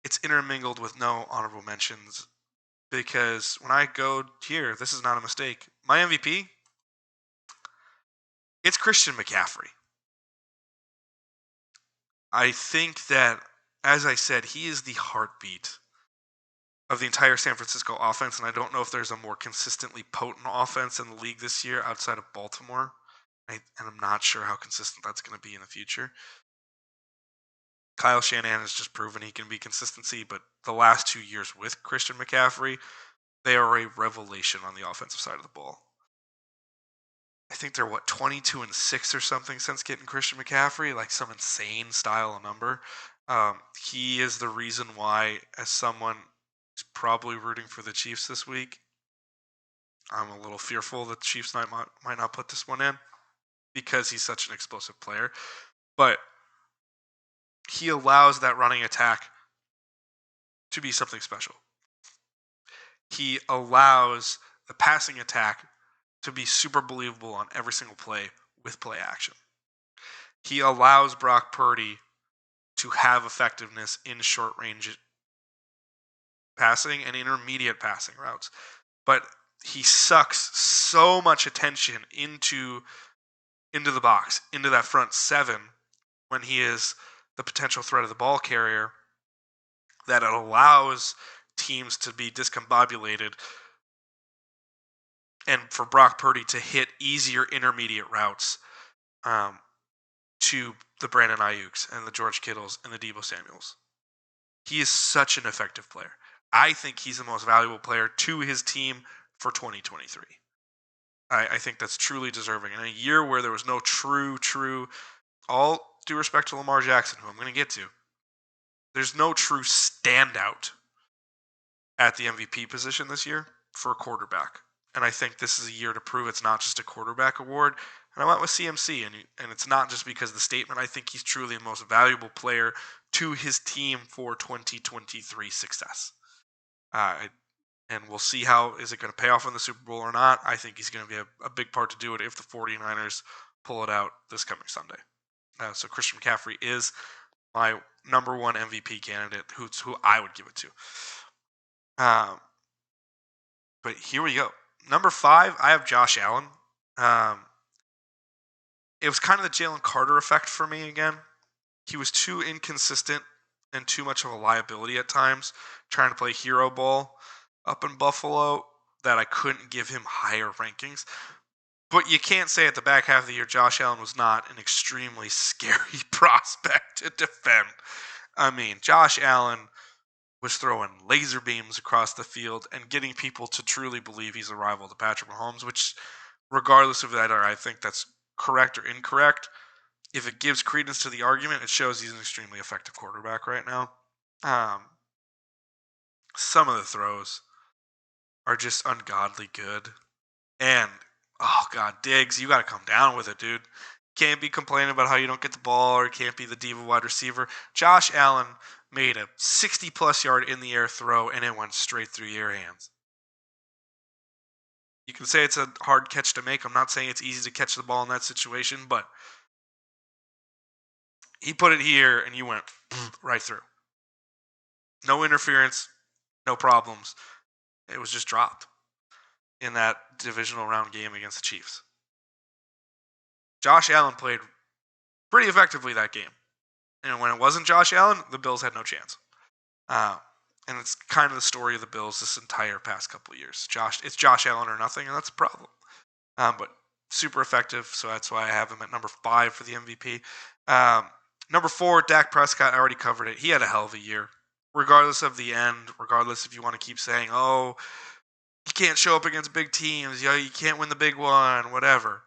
it's intermingled with no honorable mentions. Because when I go here, this is not a mistake. My MVP, it's Christian McCaffrey. I think that, as I said, he is the heartbeat of the entire San Francisco offense, and I don't know if there's a more consistently potent offense in the league this year outside of Baltimore. And I'm not sure how consistent that's going to be in the future. Kyle Shanahan has just proven he can be consistency, but the last 2 years with Christian McCaffrey, they are a revelation on the offensive side of the ball. I think they're 22-6 or something since getting Christian McCaffrey, like some insane style of number. He is the reason why, as someone who's probably rooting for the Chiefs this week, I'm a little fearful that the Chiefs might not put this one in because he's such an explosive player. But he allows that running attack to be something special. He allows the passing attack to be super believable on every single play with play action. He allows Brock Purdy to have effectiveness in short range passing and intermediate passing routes. But he sucks so much attention into the box, into that front seven when he is the potential threat of the ball carrier, that it allows teams to be discombobulated and for Brock Purdy to hit easier intermediate routes to the Brandon Ayuks and the George Kittles and the Deebo Samuels. He is such an effective player. I think he's the most valuable player to his team for 2023. I think that's truly deserving. In a year where there was no true, all due respect to Lamar Jackson, who I'm going to get to, there's no true standout at the MVP position this year for a quarterback. And I think this is a year to prove it's not just a quarterback award. And I went with CMC, and it's not just because of the statement. I think he's truly the most valuable player to his team for 2023 success. And we'll see how is it going to pay off in the Super Bowl or not. I think he's going to be a big part to do it if the 49ers pull it out this coming Sunday. So Christian McCaffrey is my number one MVP candidate, who I would give it to. But here we go. Number 5, I have Josh Allen. It was kind of the Jalen Carter effect for me again. He was too inconsistent and too much of a liability at times, trying to play hero ball up in Buffalo, that I couldn't give him higher rankings. But you can't say at the back half of the year Josh Allen was not an extremely scary prospect to defend. I mean, Josh Allen was throwing laser beams across the field and getting people to truly believe he's a rival to Patrick Mahomes, which, regardless of that, I think that's correct or incorrect. If it gives credence to the argument, it shows he's an extremely effective quarterback right now. Some of the throws are just ungodly good. And, oh God, Diggs, you got to come down with it, dude. Can't be complaining about how you don't get the ball, or can't be the diva wide receiver. Josh Allen made a 60-plus yard in the air throw, and it went straight through your hands. You can say it's a hard catch to make. I'm not saying it's easy to catch the ball in that situation, but he put it here, and you went right through. No interference, no problems. It was just dropped in that divisional round game against the Chiefs. Josh Allen played pretty effectively that game. And when it wasn't Josh Allen, the Bills had no chance. And it's kind of the story of the Bills this entire past couple of years. It's Josh Allen or nothing, and that's a problem. But super effective, so that's why I have him at number 5 for the MVP. Number 4, Dak Prescott. I already covered it. He had a hell of a year. Regardless of the end, regardless if you want to keep saying, oh, you can't show up against big teams. You can't win the big one, whatever.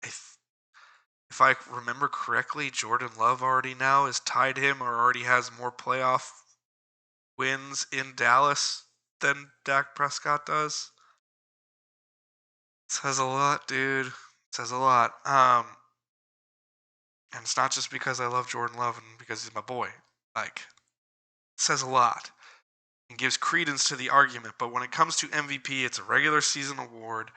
If I remember correctly, Jordan Love already now has tied him or already has more playoff wins in Dallas than Dak Prescott does. Says a lot, dude. Says a lot. And it's not just because I love Jordan Love and because he's my boy. Like, it says a lot and gives credence to the argument. But when it comes to MVP, it's a regular season award.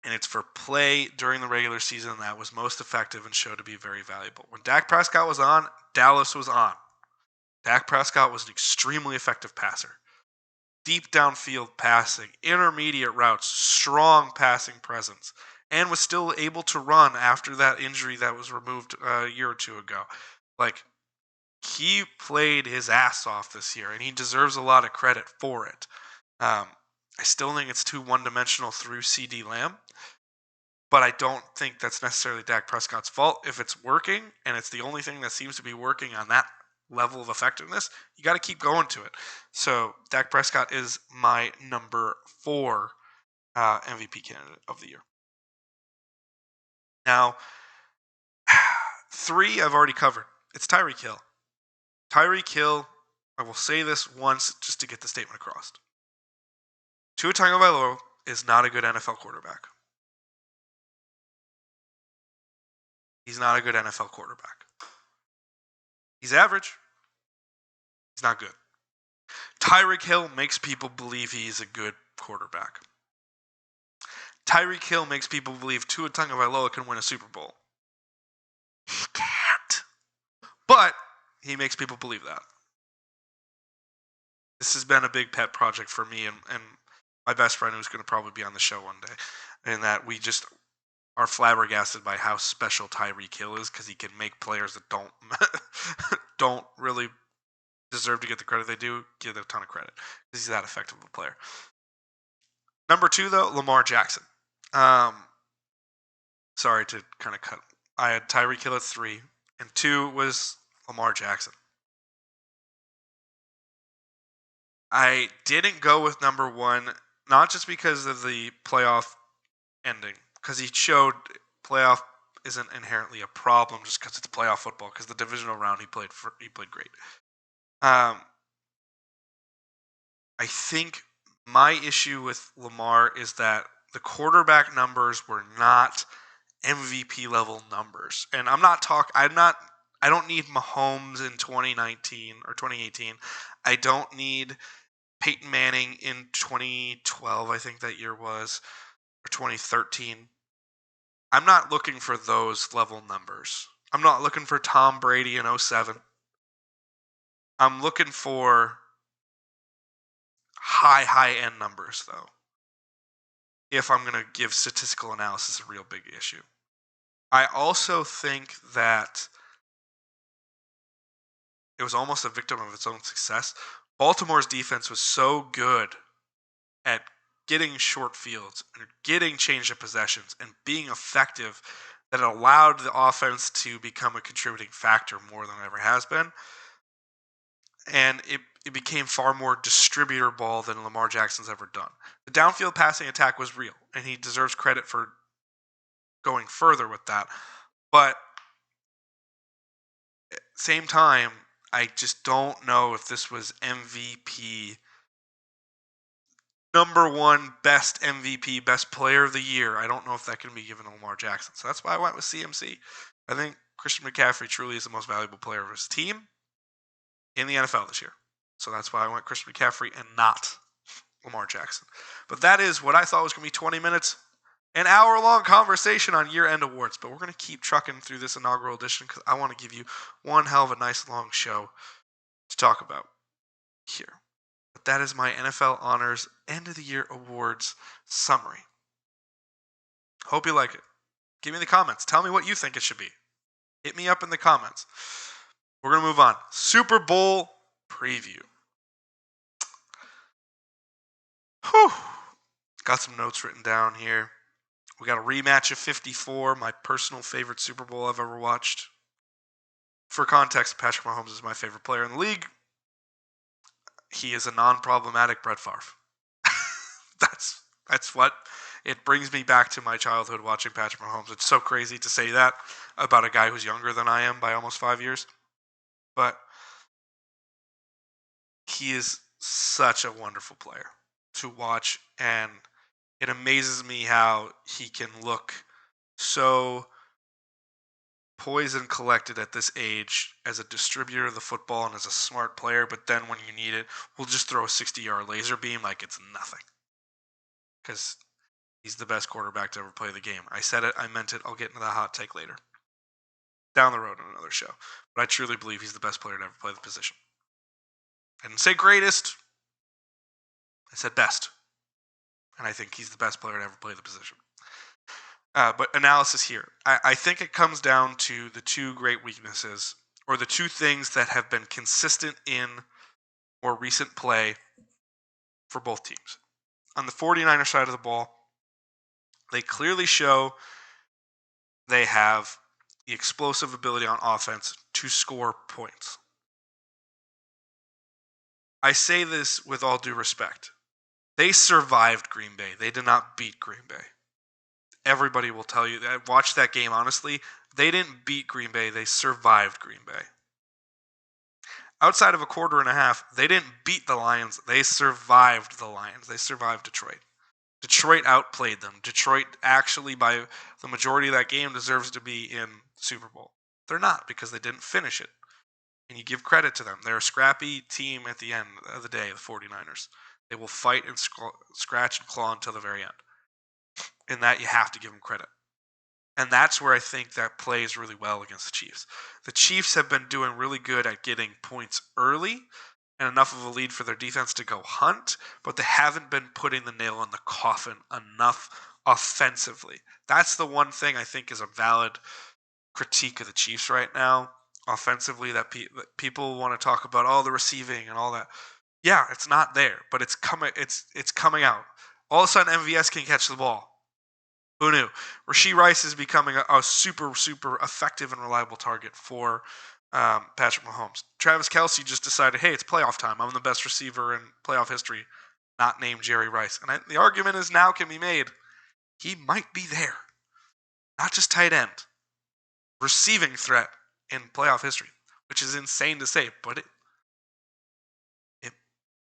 And it's for play during the regular season that was most effective and showed to be very valuable. When Dak Prescott was on, Dallas was on. Dak Prescott was an extremely effective passer. Deep downfield passing, intermediate routes, strong passing presence, and was still able to run after that injury that was removed a year or two ago. Like, he played his ass off this year, and he deserves a lot of credit for it. I still think it's too one-dimensional through CD Lamb, but I don't think that's necessarily Dak Prescott's fault. If it's working, and it's the only thing that seems to be working on that level of effectiveness, you got to keep going to it. So Dak Prescott is my number 4 MVP candidate of the year. Now, 3 I've already covered. It's Tyreek Hill. Tyreek Hill, I will say this once just to get the statement across. Tua Tagovailoa is not a good NFL quarterback. He's not a good NFL quarterback. He's average. He's not good. Tyreek Hill makes people believe he's a good quarterback. Tyreek Hill makes people believe Tua Tagovailoa can win a Super Bowl. He can't. But he makes people believe that. This has been a big pet project for me and my best friend, who's going to probably be on the show one day, and that we just are flabbergasted by how special Tyreek Hill is, because he can make players that don't really deserve to get the credit they do give a ton of credit, because he's that effective of a player. Number 2, though, Lamar Jackson. Sorry to kind of cut. I had Tyreek Hill at 3, and 2 was Lamar Jackson. I didn't go with number 1, not just because of the playoff ending, because he showed playoff isn't inherently a problem just because it's playoff football, because the divisional round he played great. I think my issue with Lamar is that the quarterback numbers were not MVP level numbers. And I don't need Mahomes in 2019 or 2018. I don't need Peyton Manning in 2012, I think that year was, or 2013. I'm not looking for those level numbers. I'm not looking for Tom Brady in 2007. I'm looking for high end numbers, though, if I'm going to give statistical analysis a real big issue. I also think that it was almost a victim of its own success. Baltimore's defense was so good at getting short fields and getting change of possessions and being effective that it allowed the offense to become a contributing factor more than it ever has been. And it became far more distributor ball than Lamar Jackson's ever done. The downfield passing attack was real, and he deserves credit for going further with that. But at the same time, I just don't know if this was MVP, number 1 best MVP, best player of the year. I don't know if that can be given to Lamar Jackson. So that's why I went with CMC. I think Christian McCaffrey truly is the most valuable player of his team in the NFL this year. So that's why I went Christian McCaffrey and not Lamar Jackson. But that is what I thought was going to be 20 minutes, an hour-long conversation on year-end awards. But we're going to keep trucking through this inaugural edition because I want to give you one hell of a nice long show to talk about here. But that is my NFL Honors End of the Year Awards summary. Hope you like it. Give me the comments. Tell me what you think it should be. Hit me up in the comments. We're going to move on. Super Bowl preview. Whew. Got some notes written down here. We got a rematch of 54, my personal favorite Super Bowl I've ever watched. For context, Patrick Mahomes is my favorite player in the league. he is a non-problematic Brett Favre. That's what it brings me back to my childhood watching Patrick Mahomes. It's so crazy to say that about a guy who's younger than I am by almost 5 years, but he is such a wonderful player to watch, and it amazes me how he can look so poised and collected at this age as a distributor of the football and as a smart player, but then when you need it, we'll just throw a 60-yard laser beam like it's nothing. Because he's the best quarterback to ever play the game. I said it, I meant it, I'll get into that hot take later. Down the road on another show. But I truly believe he's the best player to ever play the position. I didn't say greatest, I said best. And I think he's the best player to ever play the position. But analysis here. I think it comes down to the two great weaknesses, or the two things that have been consistent in more recent play for both teams. On the 49er side of the ball, they clearly show they have the explosive ability on offense to score points. I say this with all due respect. They survived Green Bay. They did not beat Green Bay. Everybody will tell you that. Watch that game, honestly. They didn't beat Green Bay. They survived Green Bay. Outside of a quarter and a half, they didn't beat the Lions. They survived the Lions. They survived Detroit. Detroit outplayed them. Detroit actually, by the majority of that game, deserves to be in Super Bowl. They're not, because they didn't finish it. And you give credit to them. They're a scrappy team at the end of the day, the 49ers. They will fight and scratch and claw until the very end. In that, you have to give them credit. And that's where I think that plays really well against the Chiefs. The Chiefs have been doing really good at getting points early and enough of a lead for their defense to go hunt, but they haven't been putting the nail in the coffin enough offensively. That's the one thing I think is a valid critique of the Chiefs right now, offensively, that people want to talk about, the receiving and all that. Yeah, it's not there, but it's coming. It's coming out. All of a sudden, MVS can catch the ball. Who knew? Rashee Rice is becoming a super, super effective and reliable target for Patrick Mahomes. Travis Kelce just decided, hey, it's playoff time. I'm the best receiver in playoff history, not named Jerry Rice. And the argument is now can be made. He might be there. Not just tight end. Receiving threat in playoff history, which is insane to say, but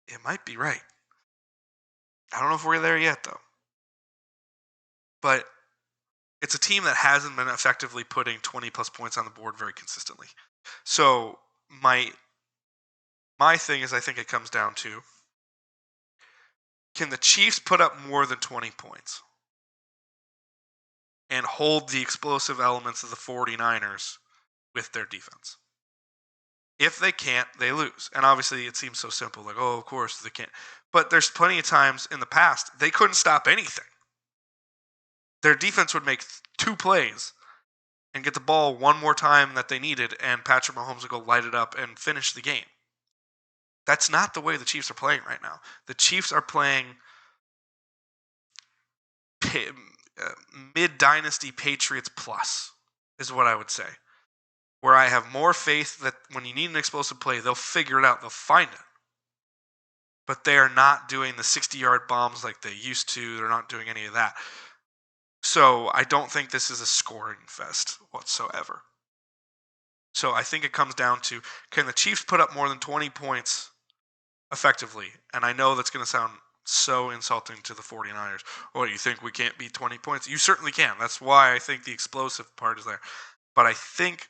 it might be right. I don't know if we're there yet, though. But it's a team that hasn't been effectively putting 20-plus points on the board very consistently. So my thing is, I think it comes down to, can the Chiefs put up more than 20 points and hold the explosive elements of the 49ers with their defense? If they can't, they lose. And obviously it seems so simple, like, of course they can't. But there's plenty of times in the past they couldn't stop anything. Their defense would make 2 plays and get the ball one more time that they needed, and Patrick Mahomes would go light it up and finish the game. That's not the way the Chiefs are playing right now. The Chiefs are playing mid-dynasty Patriots plus, is what I would say. Where I have more faith that when you need an explosive play, they'll figure it out. They'll find it. But they are not doing the 60-yard bombs like they used to. They're not doing any of that. So I don't think this is a scoring fest whatsoever. So I think it comes down to, can the Chiefs put up more than 20 points effectively? And I know that's going to sound so insulting to the 49ers. Oh, you think we can't beat 20 points? You certainly can. That's why I think the explosive part is there. But I think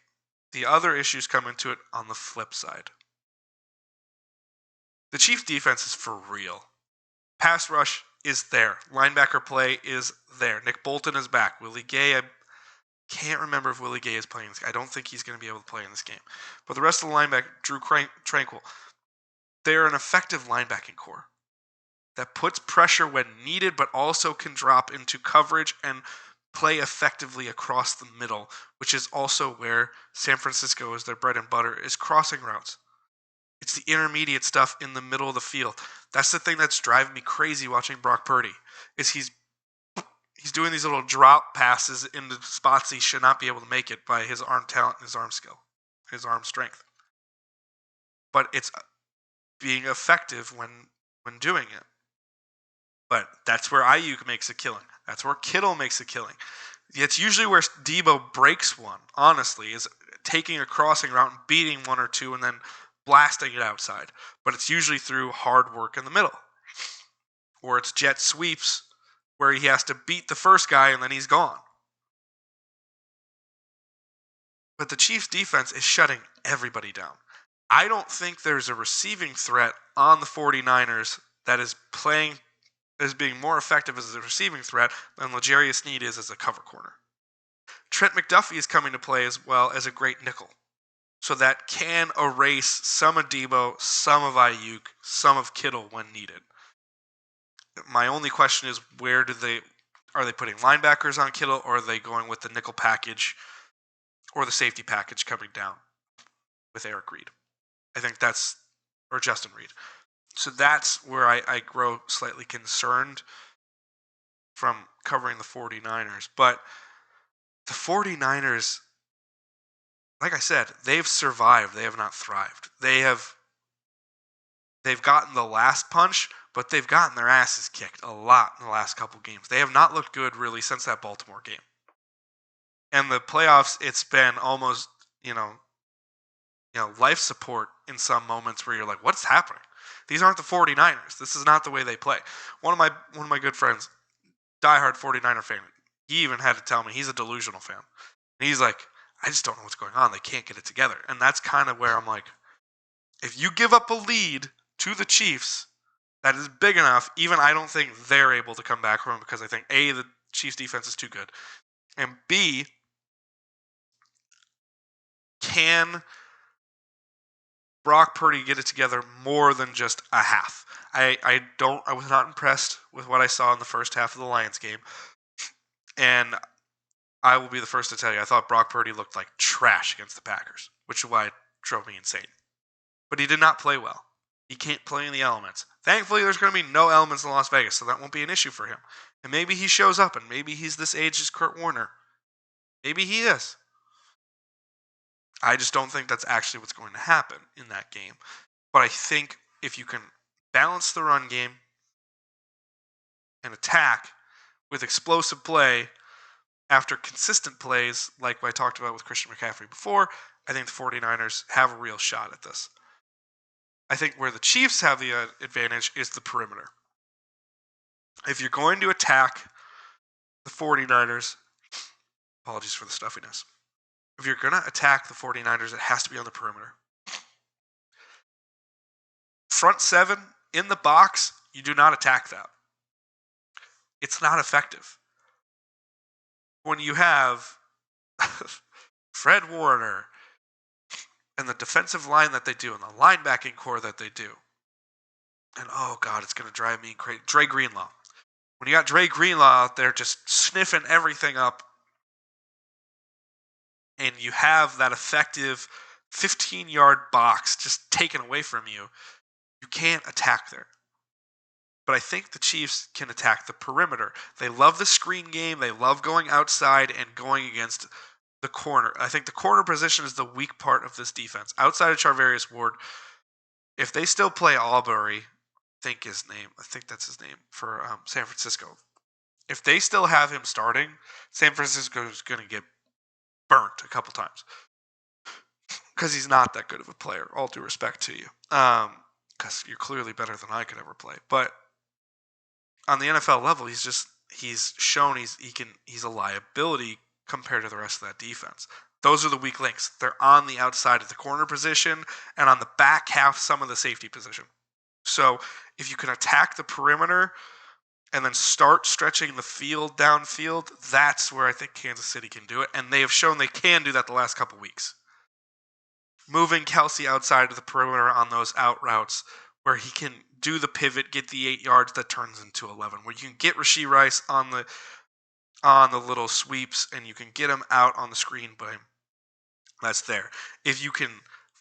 the other issues come into it on the flip side. The Chiefs' defense is for real. Pass rush is there. Linebacker play is there. Nick Bolton is back. Willie Gay, I can't remember if Willie Gay is playing this game. I don't think he's going to be able to play in this game. But the rest of the linebacker, Drew Tranquil, they're an effective linebacking core that puts pressure when needed, but also can drop into coverage and play effectively across the middle, which is also where San Francisco is their bread and butter, is crossing routes. It's the intermediate stuff in the middle of the field. That's the thing that's driving me crazy watching Brock Purdy, is he's doing these little drop passes into spots he should not be able to make it by his arm talent, his arm skill, his arm strength. But it's being effective when doing it. But that's where Ayuk makes a killing. That's where Kittle makes a killing. It's usually where Debo breaks one, honestly, is taking a crossing route and beating one or two and then blasting it outside. But it's usually through hard work in the middle. Or it's jet sweeps where he has to beat the first guy and then he's gone. But the Chiefs' defense is shutting everybody down. I don't think there's a receiving threat on the 49ers that is being more effective as a receiving threat than L'Jarius Sneed is as a cover corner. Trent McDuffie is coming to play as well as a great nickel. So that can erase some of Debo, some of Ayuk, some of Kittle when needed. My only question is are they putting linebackers on Kittle, or are they going with the nickel package or the safety package coming down with Eric Reed? I think or Justin Reed. So that's where I grow slightly concerned from covering the 49ers. But the 49ers, like I said, they've survived. They have not thrived. They've gotten the last punch, but they've gotten their asses kicked a lot in the last couple games. They have not looked good really since that Baltimore game. And the playoffs, it's been almost, life support in some moments where you're like, what's happening? These aren't the 49ers. This is not the way they play. One of my good friends, diehard 49er fan, he even had to tell me he's a delusional fan. And he's like, I just don't know what's going on. They can't get it together. And that's kind of where I'm like, if you give up a lead to the Chiefs that is big enough, even I don't think they're able to come back from it, because I think A, the Chiefs defense is too good, and B, can Brock Purdy get it together more than just a half? I was not impressed with what I saw in the first half of the Lions game. And I will be the first to tell you, I thought Brock Purdy looked like trash against the Packers, which is why it drove me insane. But he did not play well. He can't play in the elements. Thankfully, there's going to be no elements in Las Vegas, so that won't be an issue for him. And maybe he shows up, and maybe he's this age as Kurt Warner. Maybe he is. I just don't think that's actually what's going to happen in that game. But I think if you can balance the run game and attack with explosive play after consistent plays, like I talked about with Christian McCaffrey before, I think the 49ers have a real shot at this. I think where the Chiefs have the advantage is the perimeter. If you're going to attack the 49ers, apologies for the stuffiness. If you're going to attack the 49ers, it has to be on the perimeter. Front seven in the box, you do not attack that. It's not effective. When you have Fred Warner and the defensive line that they do and the linebacking core that they do, and oh God, it's going to drive me crazy. Dre Greenlaw. When you got Dre Greenlaw out there just sniffing everything up, and you have that effective 15-yard box just taken away from you, you can't attack there. But I think the Chiefs can attack the perimeter. They love the screen game. They love going outside and going against the corner. I think the corner position is the weak part of this defense. Outside of Charvarius Ward, if they still play Albury, I think that's his name, for San Francisco. If they still have him starting, San Francisco is going to get burnt a couple times. Because he's not that good of a player, all due respect to you. Because you're clearly better than I could ever play. But on the NFL level, he's shown he's a liability compared to the rest of that defense. Those are the weak links. They're on the outside of the corner position and on the back half some of the safety position. So if you can attack the perimeter and then start stretching the field downfield, that's where I think Kansas City can do it. And they have shown they can do that the last couple weeks. Moving Kelsey outside of the perimeter on those out routes where he can do the pivot, get the 8 yards that turns into 11, where you can get Rashee Rice on the little sweeps and you can get him out on the screen play. That's there. If you can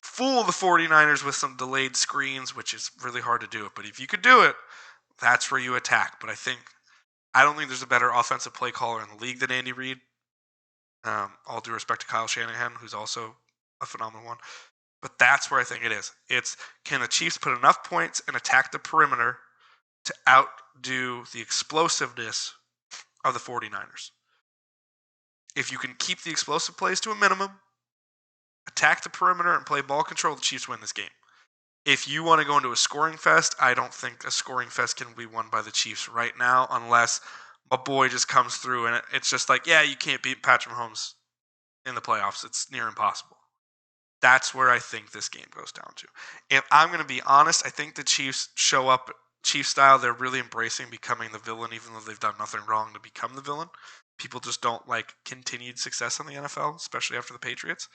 fool the 49ers with some delayed screens, which is really hard to do it, but if you could do it, that's where you attack. But I don't think there's a better offensive play caller in the league than Andy Reid. All due respect to Kyle Shanahan, who's also a phenomenal one. But that's where I think it is. It's, can the Chiefs put enough points and attack the perimeter to outdo the explosiveness of the 49ers? If you can keep the explosive plays to a minimum, attack the perimeter, and play ball control, the Chiefs win this game. If you want to go into a scoring fest, I don't think a scoring fest can be won by the Chiefs right now unless a boy just comes through and it's just like, yeah, you can't beat Patrick Mahomes in the playoffs. It's near impossible. That's where I think this game goes down to. If I'm going to be honest, I think the Chiefs show up Chief style. They're really embracing becoming the villain, even though they've done nothing wrong to become the villain. People just don't like continued success in the NFL, especially after the Patriots.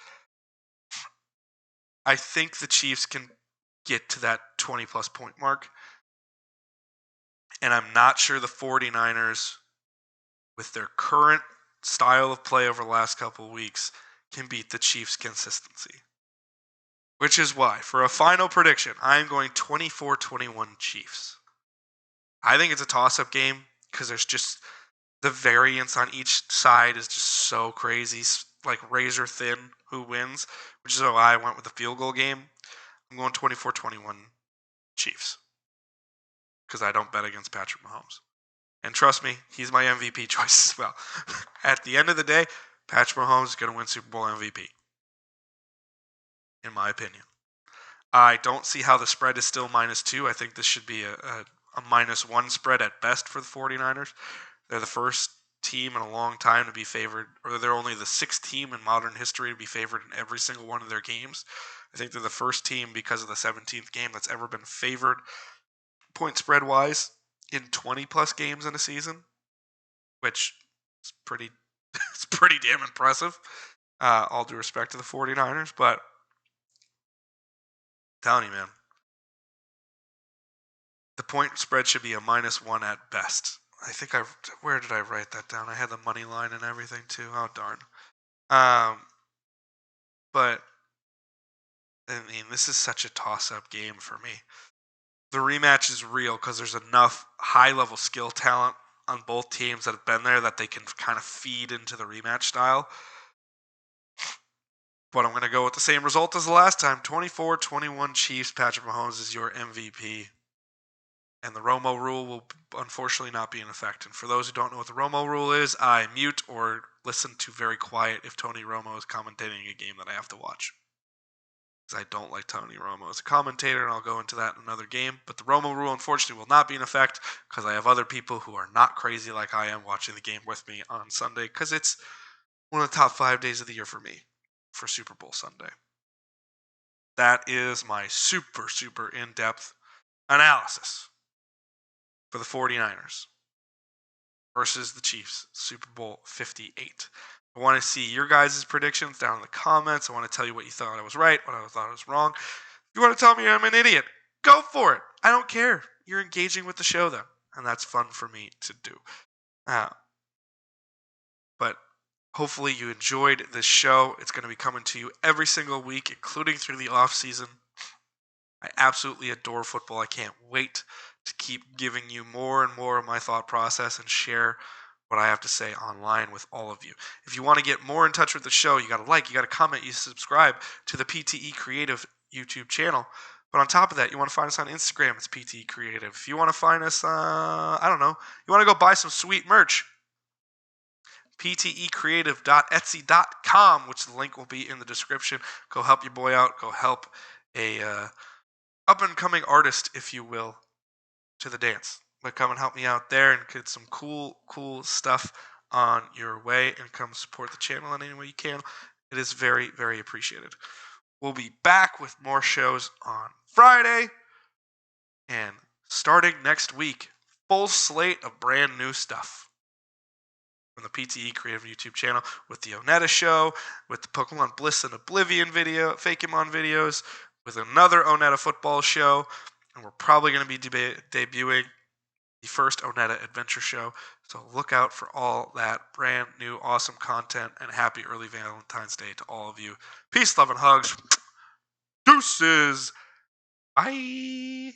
I think the Chiefs can get to that 20-plus point mark. And I'm not sure the 49ers, with their current style of play over the last couple of weeks, can beat the Chiefs' consistency. Which is why, for a final prediction, I'm going 24-21 Chiefs. I think it's a toss-up game because there's just the variance on each side is just so crazy, like razor thin who wins, which is why I went with the field goal game. I'm going 24-21 Chiefs because I don't bet against Patrick Mahomes. And trust me, he's my MVP choice as well. At the end of the day, Patrick Mahomes is going to win Super Bowl MVP, in my opinion. I don't see how the spread is still -2. I think this should be a -1 spread at best for the 49ers. They're the first team in a long time to be favored, or they're only the 6th team in modern history to be favored in every single one of their games. I think they're the first team because of the 17th game that's ever been favored point spread wise in 20-plus games in a season, which is pretty it's pretty damn impressive. All due respect to the 49ers, but I'm telling you, man, the point spread should be a -1 at best. I think where did I write that down? I had the money line and everything too. Oh darn. But I mean, this is such a toss-up game for me. The rematch is real because there's enough high-level skill talent on both teams that have been there that they can kind of feed into the rematch style. But I'm going to go with the same result as the last time. 24-21 Chiefs. Patrick Mahomes is your MVP. And the Romo rule will unfortunately not be in effect. And for those who don't know what the Romo rule is, I mute or listen to very quiet if Tony Romo is commentating a game that I have to watch. Because I don't like Tony Romo as a commentator, and I'll go into that in another game. But the Romo rule, unfortunately, will not be in effect because I have other people who are not crazy like I am watching the game with me on Sunday because it's one of the top 5 days of the year for me for Super Bowl Sunday. That is my super, super in-depth analysis for the 49ers versus the Chiefs, Super Bowl 58. I want to see your guys' predictions down in the comments. I want to tell you what you thought I was right, what I thought I was wrong. If you want to tell me I'm an idiot, go for it. I don't care. You're engaging with the show, though, and that's fun for me to do. But hopefully you enjoyed this show. It's going to be coming to you every single week, including through the off season. I absolutely adore football. I can't wait to keep giving you more and more of my thought process and share what I have to say online with all of you. If you want to get more in touch with the show, you got to like, you got to comment, you subscribe to the PTE Creative YouTube channel. But on top of that, you want to find us on Instagram, it's PTE Creative. If you want to find us, I don't know, you want to go buy some sweet merch, ptecreative.etsy.com, which the link will be in the description. Go help your boy out. Go help a up-and-coming artist, if you will, to the dance. But come and help me out there and get some cool stuff on your way and come support the channel in any way you can. It is very, very appreciated. We'll be back with more shows on Friday. And starting next week, full slate of brand new stuff from the PTE Creative YouTube channel with the O.N.E.T.A show, with the Pokemon Bliss and Oblivion video, Fakemon videos, with another O.N.E.T.A football show, and we're probably going to be debuting the first O.N.E.T.A adventure show. So look out for all that brand new awesome content, and happy early Valentine's Day to all of you. Peace, love, and hugs. Deuces. Bye.